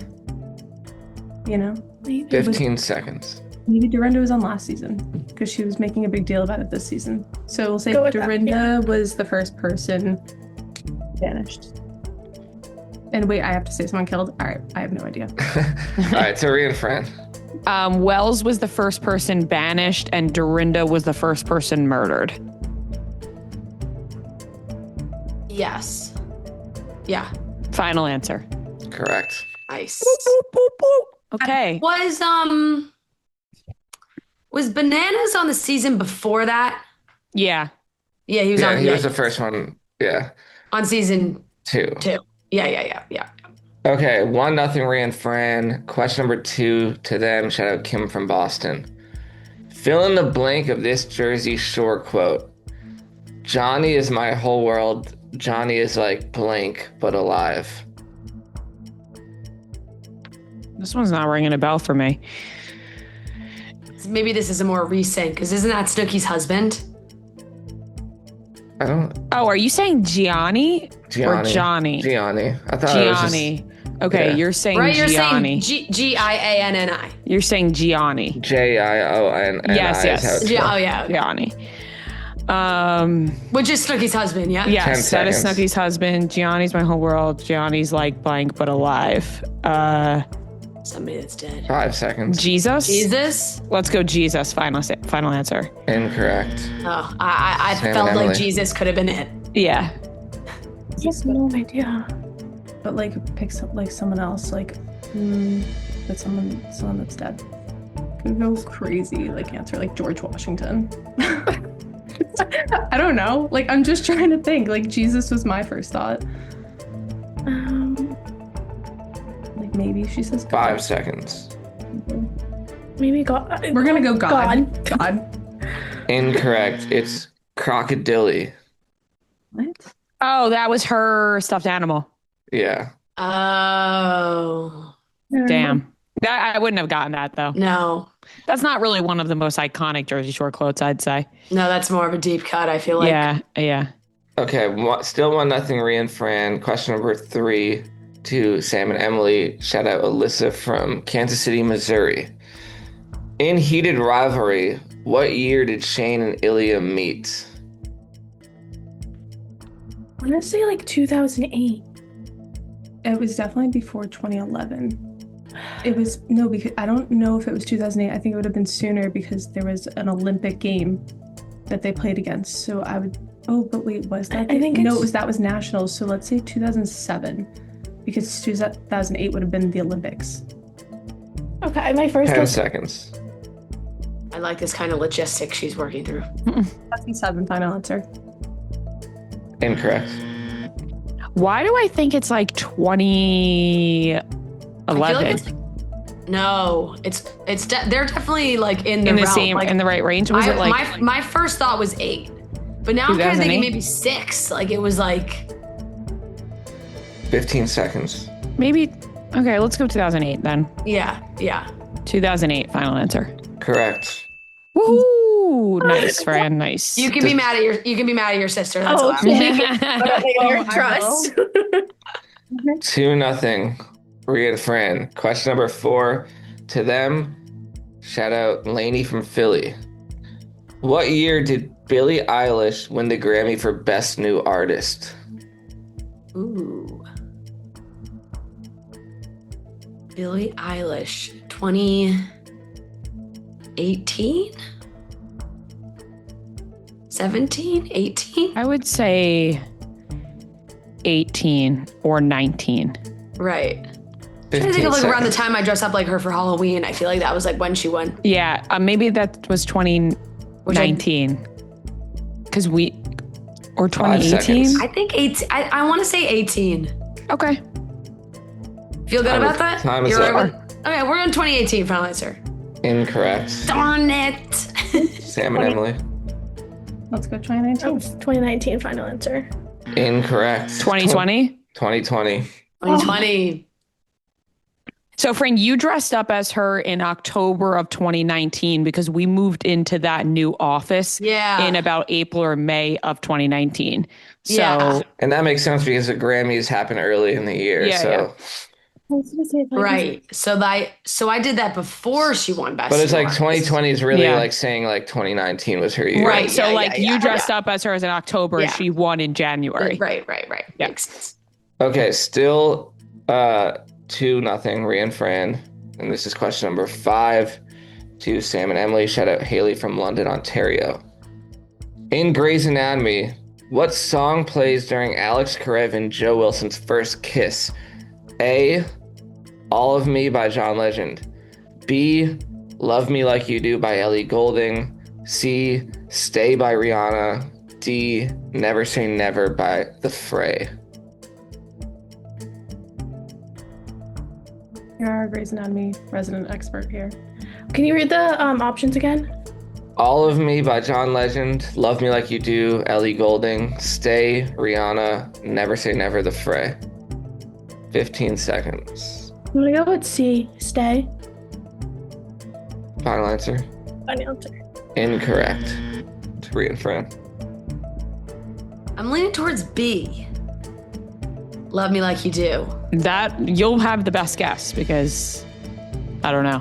You know? Maybe. 15 seconds. Maybe Dorinda was on last season because she was making a big deal about it this season. So we'll say Go with that, Dorinda was the first person banished. And wait, I have to say someone killed? All right, I have no idea. All right. So Ria and Fran. Wells was the first person banished, and Dorinda was the first person murdered. Yes. Yeah. Final answer. Correct. Nice. Okay. Was Bananas on the season before that? Yeah. Yeah, he was Yeah, on. he was the first one. Yeah. on season 2. 2. Yeah. Okay, 1-0 Ria and Fran. Question number 2 to them. Shout out Kim from Boston. Fill in the blank of this Jersey Shore quote. Johnny is my whole world. Johnny is like blank, but alive. This one's not ringing a bell for me. Maybe this is a more recent, because isn't that Snooki's husband? I don't. Oh, are you saying Gianni or Johnny? Gianni. I thought it was just, Gianni. Okay, yeah. you're saying Right, you're Gianni. saying Gianni. You're saying Gianni. Jionni. Yes. Oh yeah. Gianni. Which is Snooki's husband, yeah? 10 Yes, that is seconds. Snooki's husband. Gianni's my whole world. Gianni's like blank but alive. Somebody that's dead. 5 seconds. Jesus? Jesus? Let's go Jesus. Final answer. Incorrect. Oh, I Sam and felt like Emily. Jesus could have been it. Yeah. Just no idea. But like pick someone else, like that's someone that's dead. Could go crazy, like answer like George Washington. I don't know. Like I'm just trying to think. Like Jesus was my first thought. Like maybe she says God. 5 seconds. Maybe God. We're gonna go God. God. Incorrect. It's crocodile. What? Oh, that was her stuffed animal. Yeah. Oh. Damn. I wouldn't have gotten that though. No. That's not really one of the most iconic Jersey Shore quotes, I'd say. No, that's more of a deep cut, I feel like. Yeah. Okay. Still 1-0 Ria and Fran. Question number 3 to Sam and Emily. Shout out Alyssa from Kansas City, Missouri. In heated rivalry, what year did Shane and Ilya meet? I want to say like 2008. It was definitely before 2011. It was because I don't know if it was 2008. I think it would have been sooner because there was an Olympic game that they played against. So I would. Oh, but wait, was that? I think no. it's- That was nationals. So let's say 2007, because 2008 would have been the Olympics. Okay, my first 10 guess. seconds. I like this kind of logistics she's working through. 2007. Final answer. Incorrect. Why do I think it's like 2011? I feel like it's no, they're definitely like in the in the realm. same Like, in the right range. Was it like my first thought was 8, but now I'm kind of 2008? thinking maybe 6. Like it was like 15 seconds. maybe? Okay, let's go 2008 then. yeah. 2008, final answer. Correct. Woohoo! Nice, Fran. Nice. You can be mad at your sister. That's allowed. Trust. 2-0. Ria and Fran. Question number 4 to them. Shout out Lainey from Philly. What year did Billie Eilish win the Grammy for Best New Artist? Ooh. Billie Eilish, 2018? 17? 18? I would say 18 or 19. Right. I think of like around the time I dressed up like her for Halloween. I feel like that was like when she won. Yeah, maybe that was 2019. Because or 2018? I think 18. I want to say 18. Okay. Feel good about that? Time is up. Okay, we're on 2018, final answer. Incorrect. Darn it. Sam and Emily. Let's go 2019. 2019, final answer. Incorrect. 2020? 2020. 2020. So, Fran, you dressed up as her in October of 2019 because we moved into that new office in about April or May of 2019. So, Yeah. And that makes sense because the Grammys happen early in the year. Right. So I did that before she won Best But it's New like Artist. 2020 is really like saying like 2019 was her year. Right. So you dressed up as her as in October and she won in January. Right. Yeah. Makes sense. Okay, still 2-0, Ria and Fran. And this is question number 5 to Sam and Emily. Shout out Haley from London, Ontario. In Grey's Anatomy, what song plays during Alex Karev and Joe Wilson's first kiss? A, All of Me by John Legend. B, Love Me Like You Do by Ellie Goulding. C, Stay by Rihanna. D, Never Say Never by The Fray. You're our Grey's Anatomy resident expert here. Can you read the options again? All of Me by John Legend. Love Me Like You Do, Ellie Goulding. Stay, Rihanna. Never Say Never, The Fray. 15 seconds. I'm gonna go with C, Stay. Final answer? Final answer. Incorrect. To Ria and Fran. I'm leaning towards B. Love Me Like You Do. That you'll have the best guess because I don't know.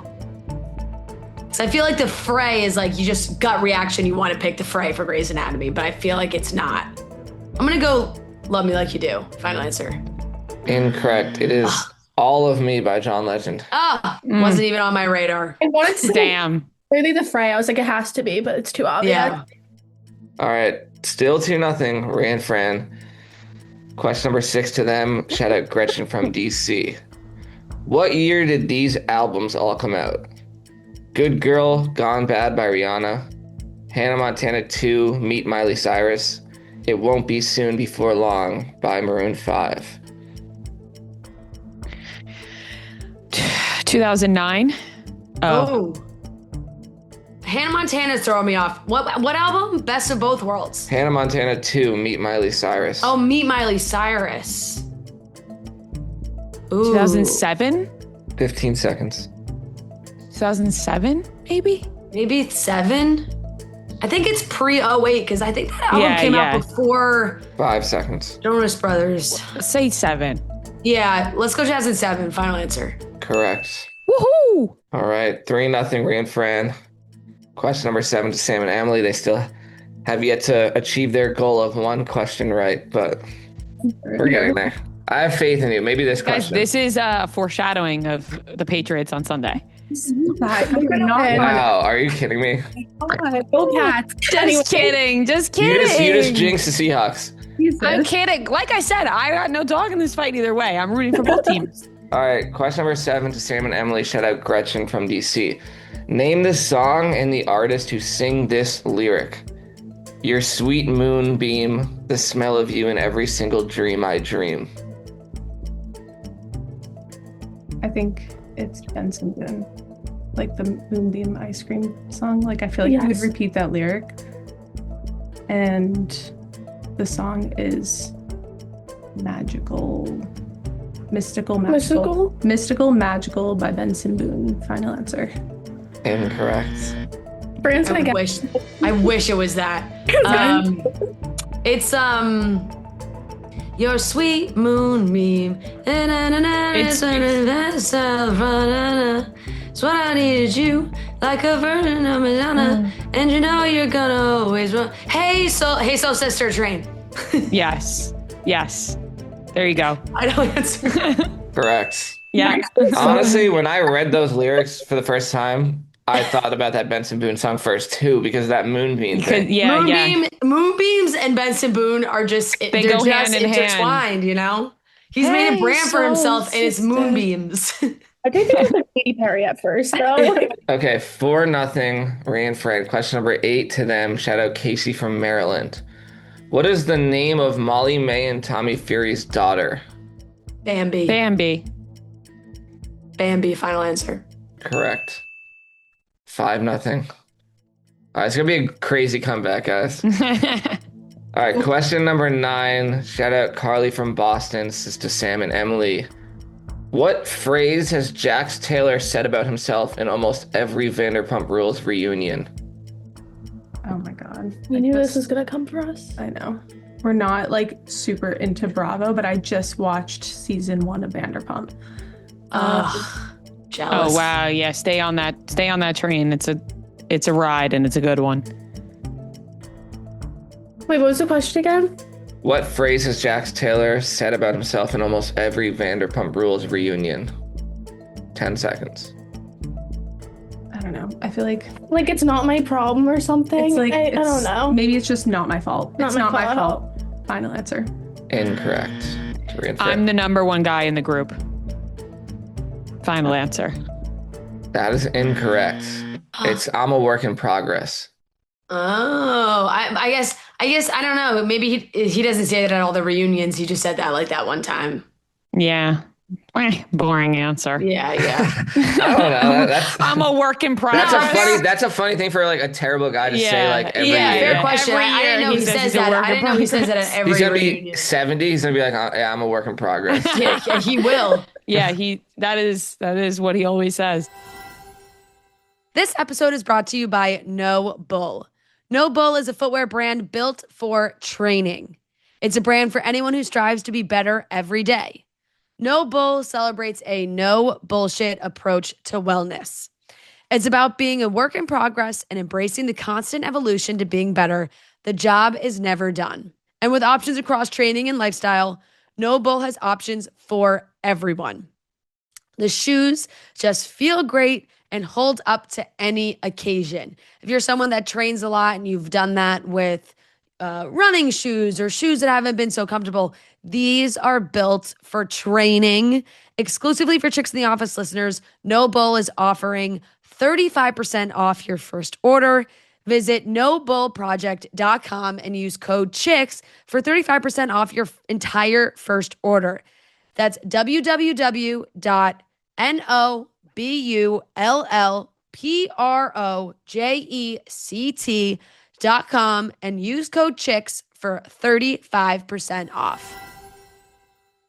So I feel like The Fray is like you just gut reaction. You want to pick The Fray for Grey's Anatomy, but I feel like it's not. I'm gonna go Love Me Like You Do. Final answer. Incorrect. It is All of Me by John Legend. Wasn't even on my radar. I wanted to Damn. really The Fray. I was like, it has to be, but it's too obvious. Yeah. All right. Still 2-0, Ria and Fran. Question number 6 to them. Shout out Gretchen from DC. What year did these albums all come out? Good Girl, Gone Bad by Rihanna. Hannah Montana 2, Meet Miley Cyrus. It Won't Be Soon Before Long by Maroon 5. 2009. Oh. Hannah Montana's throwing me off. What album? Best of Both Worlds. Hannah Montana 2, Meet Miley Cyrus. Oh, Meet Miley Cyrus. Ooh. 2007. 15 seconds. 2007, maybe? Maybe it's 7. I think it's pre-08 because I think that album came out before 5 seconds. Jonas Brothers. Let's say 7. Yeah, let's go 2007. Final answer. Correct. Woohoo! All right, 3-0, Ria and Fran. Question number 7 to Sam and Emily. They still have yet to achieve their goal of 1 question right, but we're getting there. I have faith in you. Maybe this question. Guys, this is a foreshadowing of the Patriots on Sunday. Wow, are you kidding me? Go Cats. Just kidding. Just kidding. You just jinxed the Seahawks. I'm kidding. Like I said, I got no dog in this fight either way. I'm rooting for both teams. All right, question number 7 to Sam and Emily. Shout out Gretchen from DC. Name the song and the artist who sing this lyric. Your sweet moonbeam, the smell of you in every single dream I dream. I think it's Benson Boone. Like the Moonbeam ice cream song. Like I feel like you would repeat that lyric. And the song is magical Mystical Magical by Benson Boone. Final answer. Incorrect. Brand's gonna get. I wish it was that. It's your sweet moonbeam. It's what I needed you, like a virgin of Madonna, and you know you're gonna always run. Hey soul sister train. Yes. There you go. I know answer. Correct. Yeah. Honestly, when I read those lyrics for the first time, I thought about that Benson Boone song first too, because of that moonbeam thing. Moonbeams and Benson Boone are just they go hand in intertwined, you know? He's made a brand for himself and it's moonbeams. I did think it was Katy Perry at first, though. Okay, 4-0, Ray and Fred. Question number 8 to them. Shout out Casey from Maryland. What is the name of Molly-Mae and Tommy Fury's daughter? Bambi. Final answer. Correct. 5-0. All right, it's gonna be a crazy comeback, guys. All right, question number 9. Shout out Carly from Boston, Sister Sam and Emily. What phrase has Jax Taylor said about himself in almost every Vanderpump Rules reunion? Oh my god. We knew this was gonna come for us. I know. We're not like super into Bravo, but I just watched season 1 of Vanderpump. Jealous. Oh wow, yeah. Stay on that train. It's a ride and it's a good one. Wait, what was the question again? What phrase has Jax Taylor said about himself in almost every Vanderpump Rules reunion? 10 seconds. I don't know. I feel like it's not my problem or something. it's like I don't know. Maybe it's just not my fault. It's not my fault. Final answer. Incorrect. I'm the number 1 guy in the group. Final answer. That is incorrect. It's I'm a work in progress. Oh, I guess I don't know. Maybe he doesn't say that at all the reunions. He just said that like that one time. Yeah. Boring answer. Yeah. I don't know. I'm a work in progress. That's a funny thing for like a terrible guy to say like every year. Fair question. I didn't know he says that. I didn't know he says that at every reunion. He's gonna be 70. He's gonna be like, yeah, I'm a work in progress. yeah, he will. Yeah, that is what he always says. This episode is brought to you by No Bull. No Bull is a footwear brand built for training. It's a brand for anyone who strives to be better every day. No Bull celebrates a no bullshit approach to wellness. It's about being a work in progress and embracing the constant evolution to being better. The job is never done. And with options across training and lifestyle, No Bull has options for everyone. The shoes just feel great and hold up to any occasion. If you're someone that trains a lot and you've done that with running shoes or shoes that haven't been so comfortable, these are built for training. Exclusively for Chicks in the Office listeners, No Bull is offering 35% off your first order. Visit nobullproject.com and use code CHICKS for 35% off your entire first order. That's www.nobullproject.com and use code CHICKS for 35% off.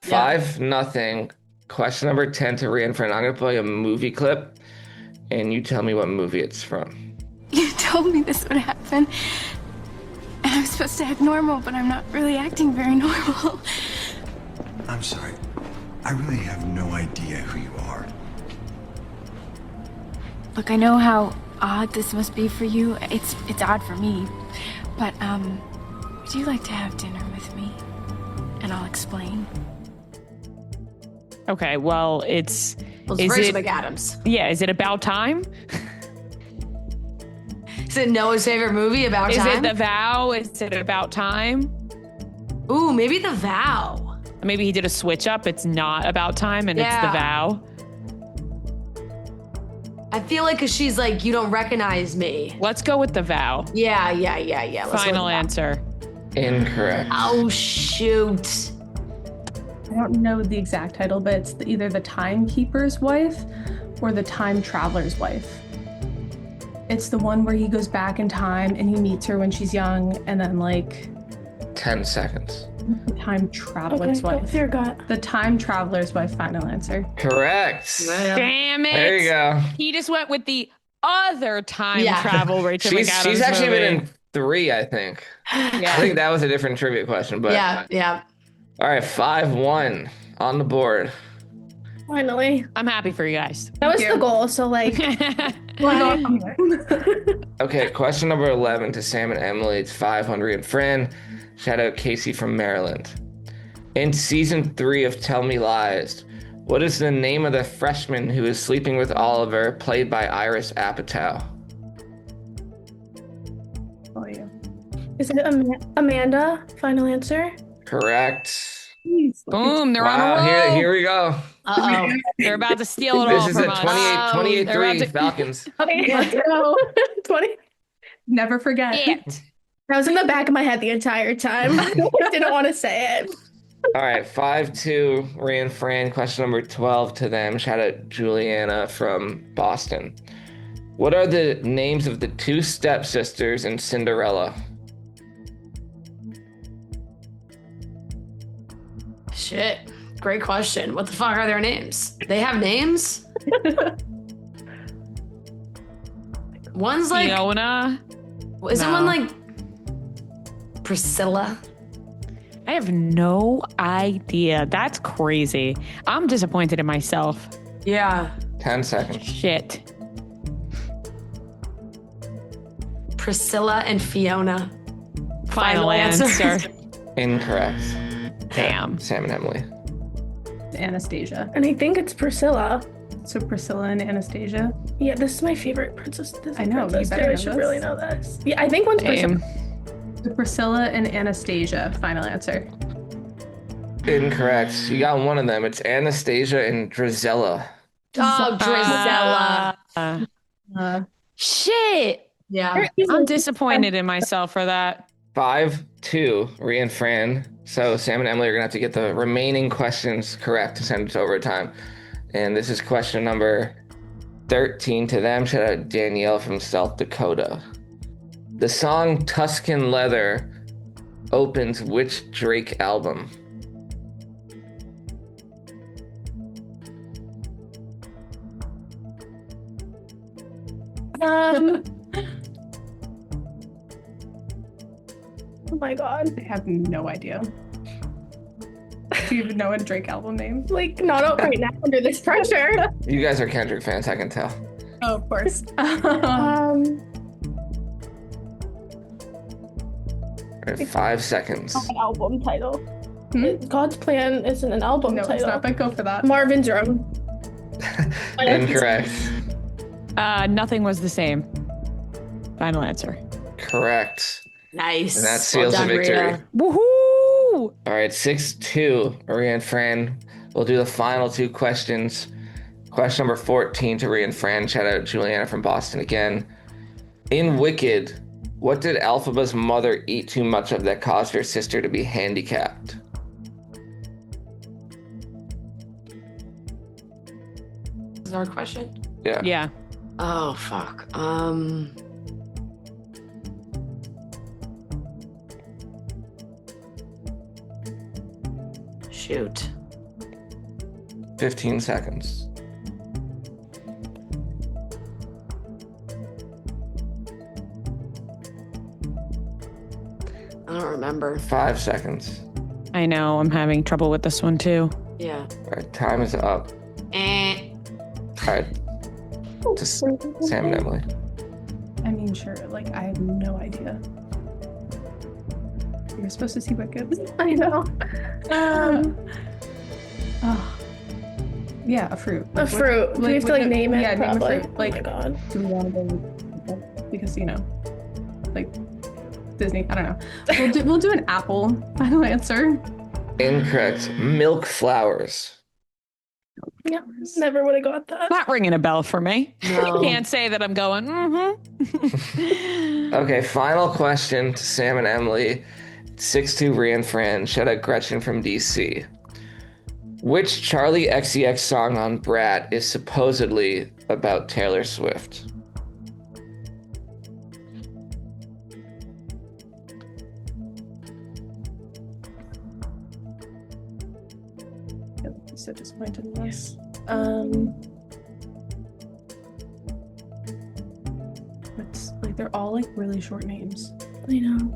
5-0. Question number 10 to Ria and Fran. I'm going to play a movie clip, and you tell me what movie it's from. You told me this would happen. And I'm supposed to act normal, but I'm not really acting very normal. I'm sorry. I really have no idea who you are. Look, I know how odd this must be for you. It's odd for me. But, would you like to have dinner with me? And I'll explain. Okay, well, is it McAdams? Yeah, is it about time? Is it Noah's favorite movie, About Time? Is it The Vow? Is it About Time? Ooh, maybe The Vow. Maybe he did a switch up. It's not About Time and it's The Vow. I feel like because she's like, you don't recognize me. Let's go with The Vow. Yeah. Final answer. Incorrect. Oh, shoot. I don't know the exact title, but it's either The Timekeeper's Wife or The Time Traveler's Wife. It's the one where he goes back in time and he meets her when she's young and then 10 seconds. Time Traveler's Okay, Wife. your gut. The Time Traveler's Wife, final answer. Correct. Damn it. There you go. He just went with the other time Yeah. travel Rachel She's McAdams actually movie. been in 3, I think. I Yeah. think that was a different trivia question, but Yeah. all right, 5-1 on the board. Finally. I'm happy for you guys. That was you. the goal, so like Okay, question number 11 to Sam and Emily. It's 500 and Fran. Shout out Casey from Maryland. In season 3 of Tell Me Lies, what is the name of the freshman who is sleeping with Oliver, played by Iris Apatow? Oh, yeah. is it Amanda? Final answer. Correct. Boom, they're on a Wow, roll. here we go. Uh-oh. They're about to steal it This all is from a us. 28-3 They're about Falcons. Okay, let's go. 20. Never forget. It. That was in the back of my head the entire time. I didn't want to say it. All right, 5-2, Ria and Fran. Question number 12 to them. Shout out Juliana from Boston. What are the names of the 2 stepsisters in Cinderella? Shit. Great question. What the fuck are their names? They have names? One's like, Fiona. isn't No. one like Priscilla? I have no idea. That's crazy. I'm disappointed in myself. Yeah. 10 seconds. Shit. Priscilla and Fiona. Final answer. Incorrect. Damn. Sam and Emily. It's Anastasia. And I think it's Priscilla. So Priscilla and Anastasia. Yeah, this is my favorite princess. Disney I know, princess you better too. I know should this. really know this. Yeah, I think one's Priscilla. Damn. So Priscilla and Anastasia, final answer. Incorrect. You got one of them. It's Anastasia and Drizella. Oh, Drizella. Shit. Yeah. I'm disappointed in myself for that. 5-2, Ria and Fran. So Sam and Emily are gonna have to get the remaining questions correct to send it to overtime. And this is question number 13 to them. Shout out Danielle from South Dakota. The song Tuscan Leather opens which Drake album? Oh my god. I have no idea. Do you even know a Drake album name? Like, not out right now under this pressure. You guys are Kendrick fans, I can tell. Oh, of course. All right, 5 seconds. An album title. Hmm? God's Plan isn't an album No, it's title. not, but go for that. Marvin's Room. Incorrect. Nothing was the same. Final answer. Correct. Nice. And that seals Well the done, victory. Rita. Woohoo! All right, 6-2, Ria and Fran. We'll do the final 2 questions. Question number 14 to Ria and Fran. Shout out Juliana from Boston again. In Wicked, what did Elphaba's mother eat too much of that caused her sister to be handicapped? Is our question? Yeah. Yeah. Oh, fuck. Shoot. 15 seconds. I don't remember. 5 seconds. I know. I'm having trouble with this one too. Yeah. All right, time is up. Eh. All right, to Sam and Emily. I mean, sure. Like, I have no idea. You're supposed to see Wicked. I know. Oh. Yeah, a fruit. A fruit. Do we have to like name it? Yeah, name a probably. fruit. Like, oh my god. do we want to go with, because, you know, like Disney? I don't know. We'll do an apple. Final answer. Incorrect. Milk flowers. Yeah. Never would have got that. Not ringing a bell for me. No. Can't say that I'm going, Okay, final question to Sam and Emily. 6-2, Ria and Fran. Shout out Gretchen from DC. Which Charlie XCX song on Brat is supposedly about Taylor Swift? be so disappointed in this. It's like they're all like really short names. I know.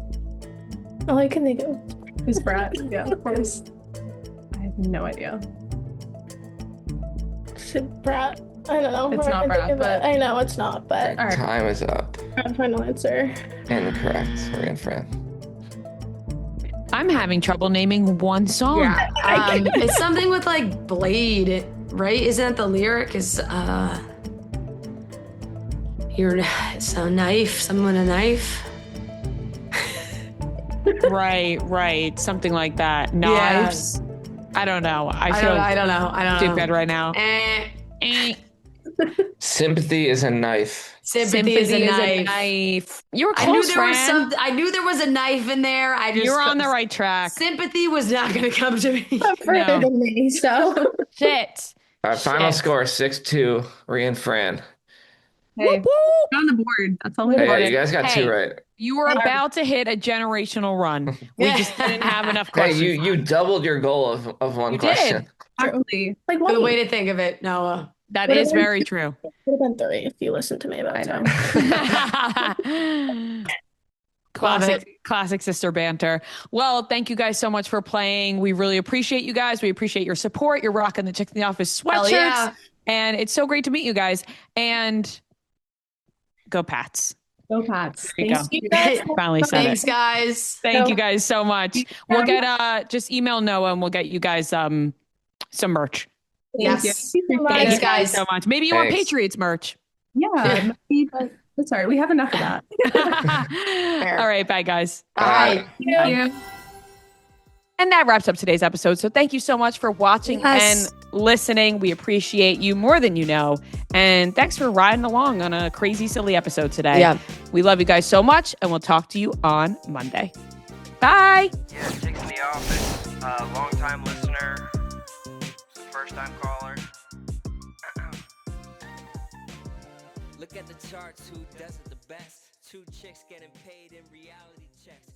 All I can think of. Is Brat? Yeah, of course. I have no idea. Brat. I don't know. It's not Brat, but I know it's not, but all right. Time is up. final answer. Incorrect, Ria and Fran. I'm having trouble naming one song. Yeah. It's something with like Blade, right? Isn't that the lyric? It's a knife, someone a knife. Right. Something like that. Knives. I don't know. I don't know. Stupid right now. Sympathy is a knife. Sympathy is a knife. You were close, Fran. I knew there was a knife in there. You're on the right track. Sympathy was not going to come to me. Further than me, so. Shit. Our final score 6-2, Ria and Fran. Hey, on the board. That's all we Hey, wanted. you guys got two right. You were about to hit a generational run. We just didn't have enough questions. Hey, you doubled your goal of one question. Actually, Like, Good way to think of it, Noah. That is very true. Would have been 3 if you listened to me about time. Classic sister banter. Well, thank you guys so much for playing. We really appreciate you guys. We appreciate your support. You're rocking the Chicks in the Office sweatshirts. Yeah. And it's so great to meet you guys. And go Pats. go Pats. There you Thanks, go. you guys. Finally said Thanks, it. guys. Thank you guys so much. We'll get just email Noah and we'll get you guys some merch. Yes. Thanks, guys. So much. Maybe you want Thanks. Patriots merch. Yeah, maybe, but it's all right. We have enough of that. All right, bye guys. Bye. Thank you. And that wraps up today's episode. So thank you so much for watching Yes. and listening. We appreciate you more than you know. And thanks for riding along on a crazy, silly episode today. Yeah. We love you guys so much, and we'll talk to you on Monday. Bye. Yeah, Chicks in the Office. Long-time listener, first-time caller. Look at the charts, who does it the best? 2 chicks getting paid in reality checks.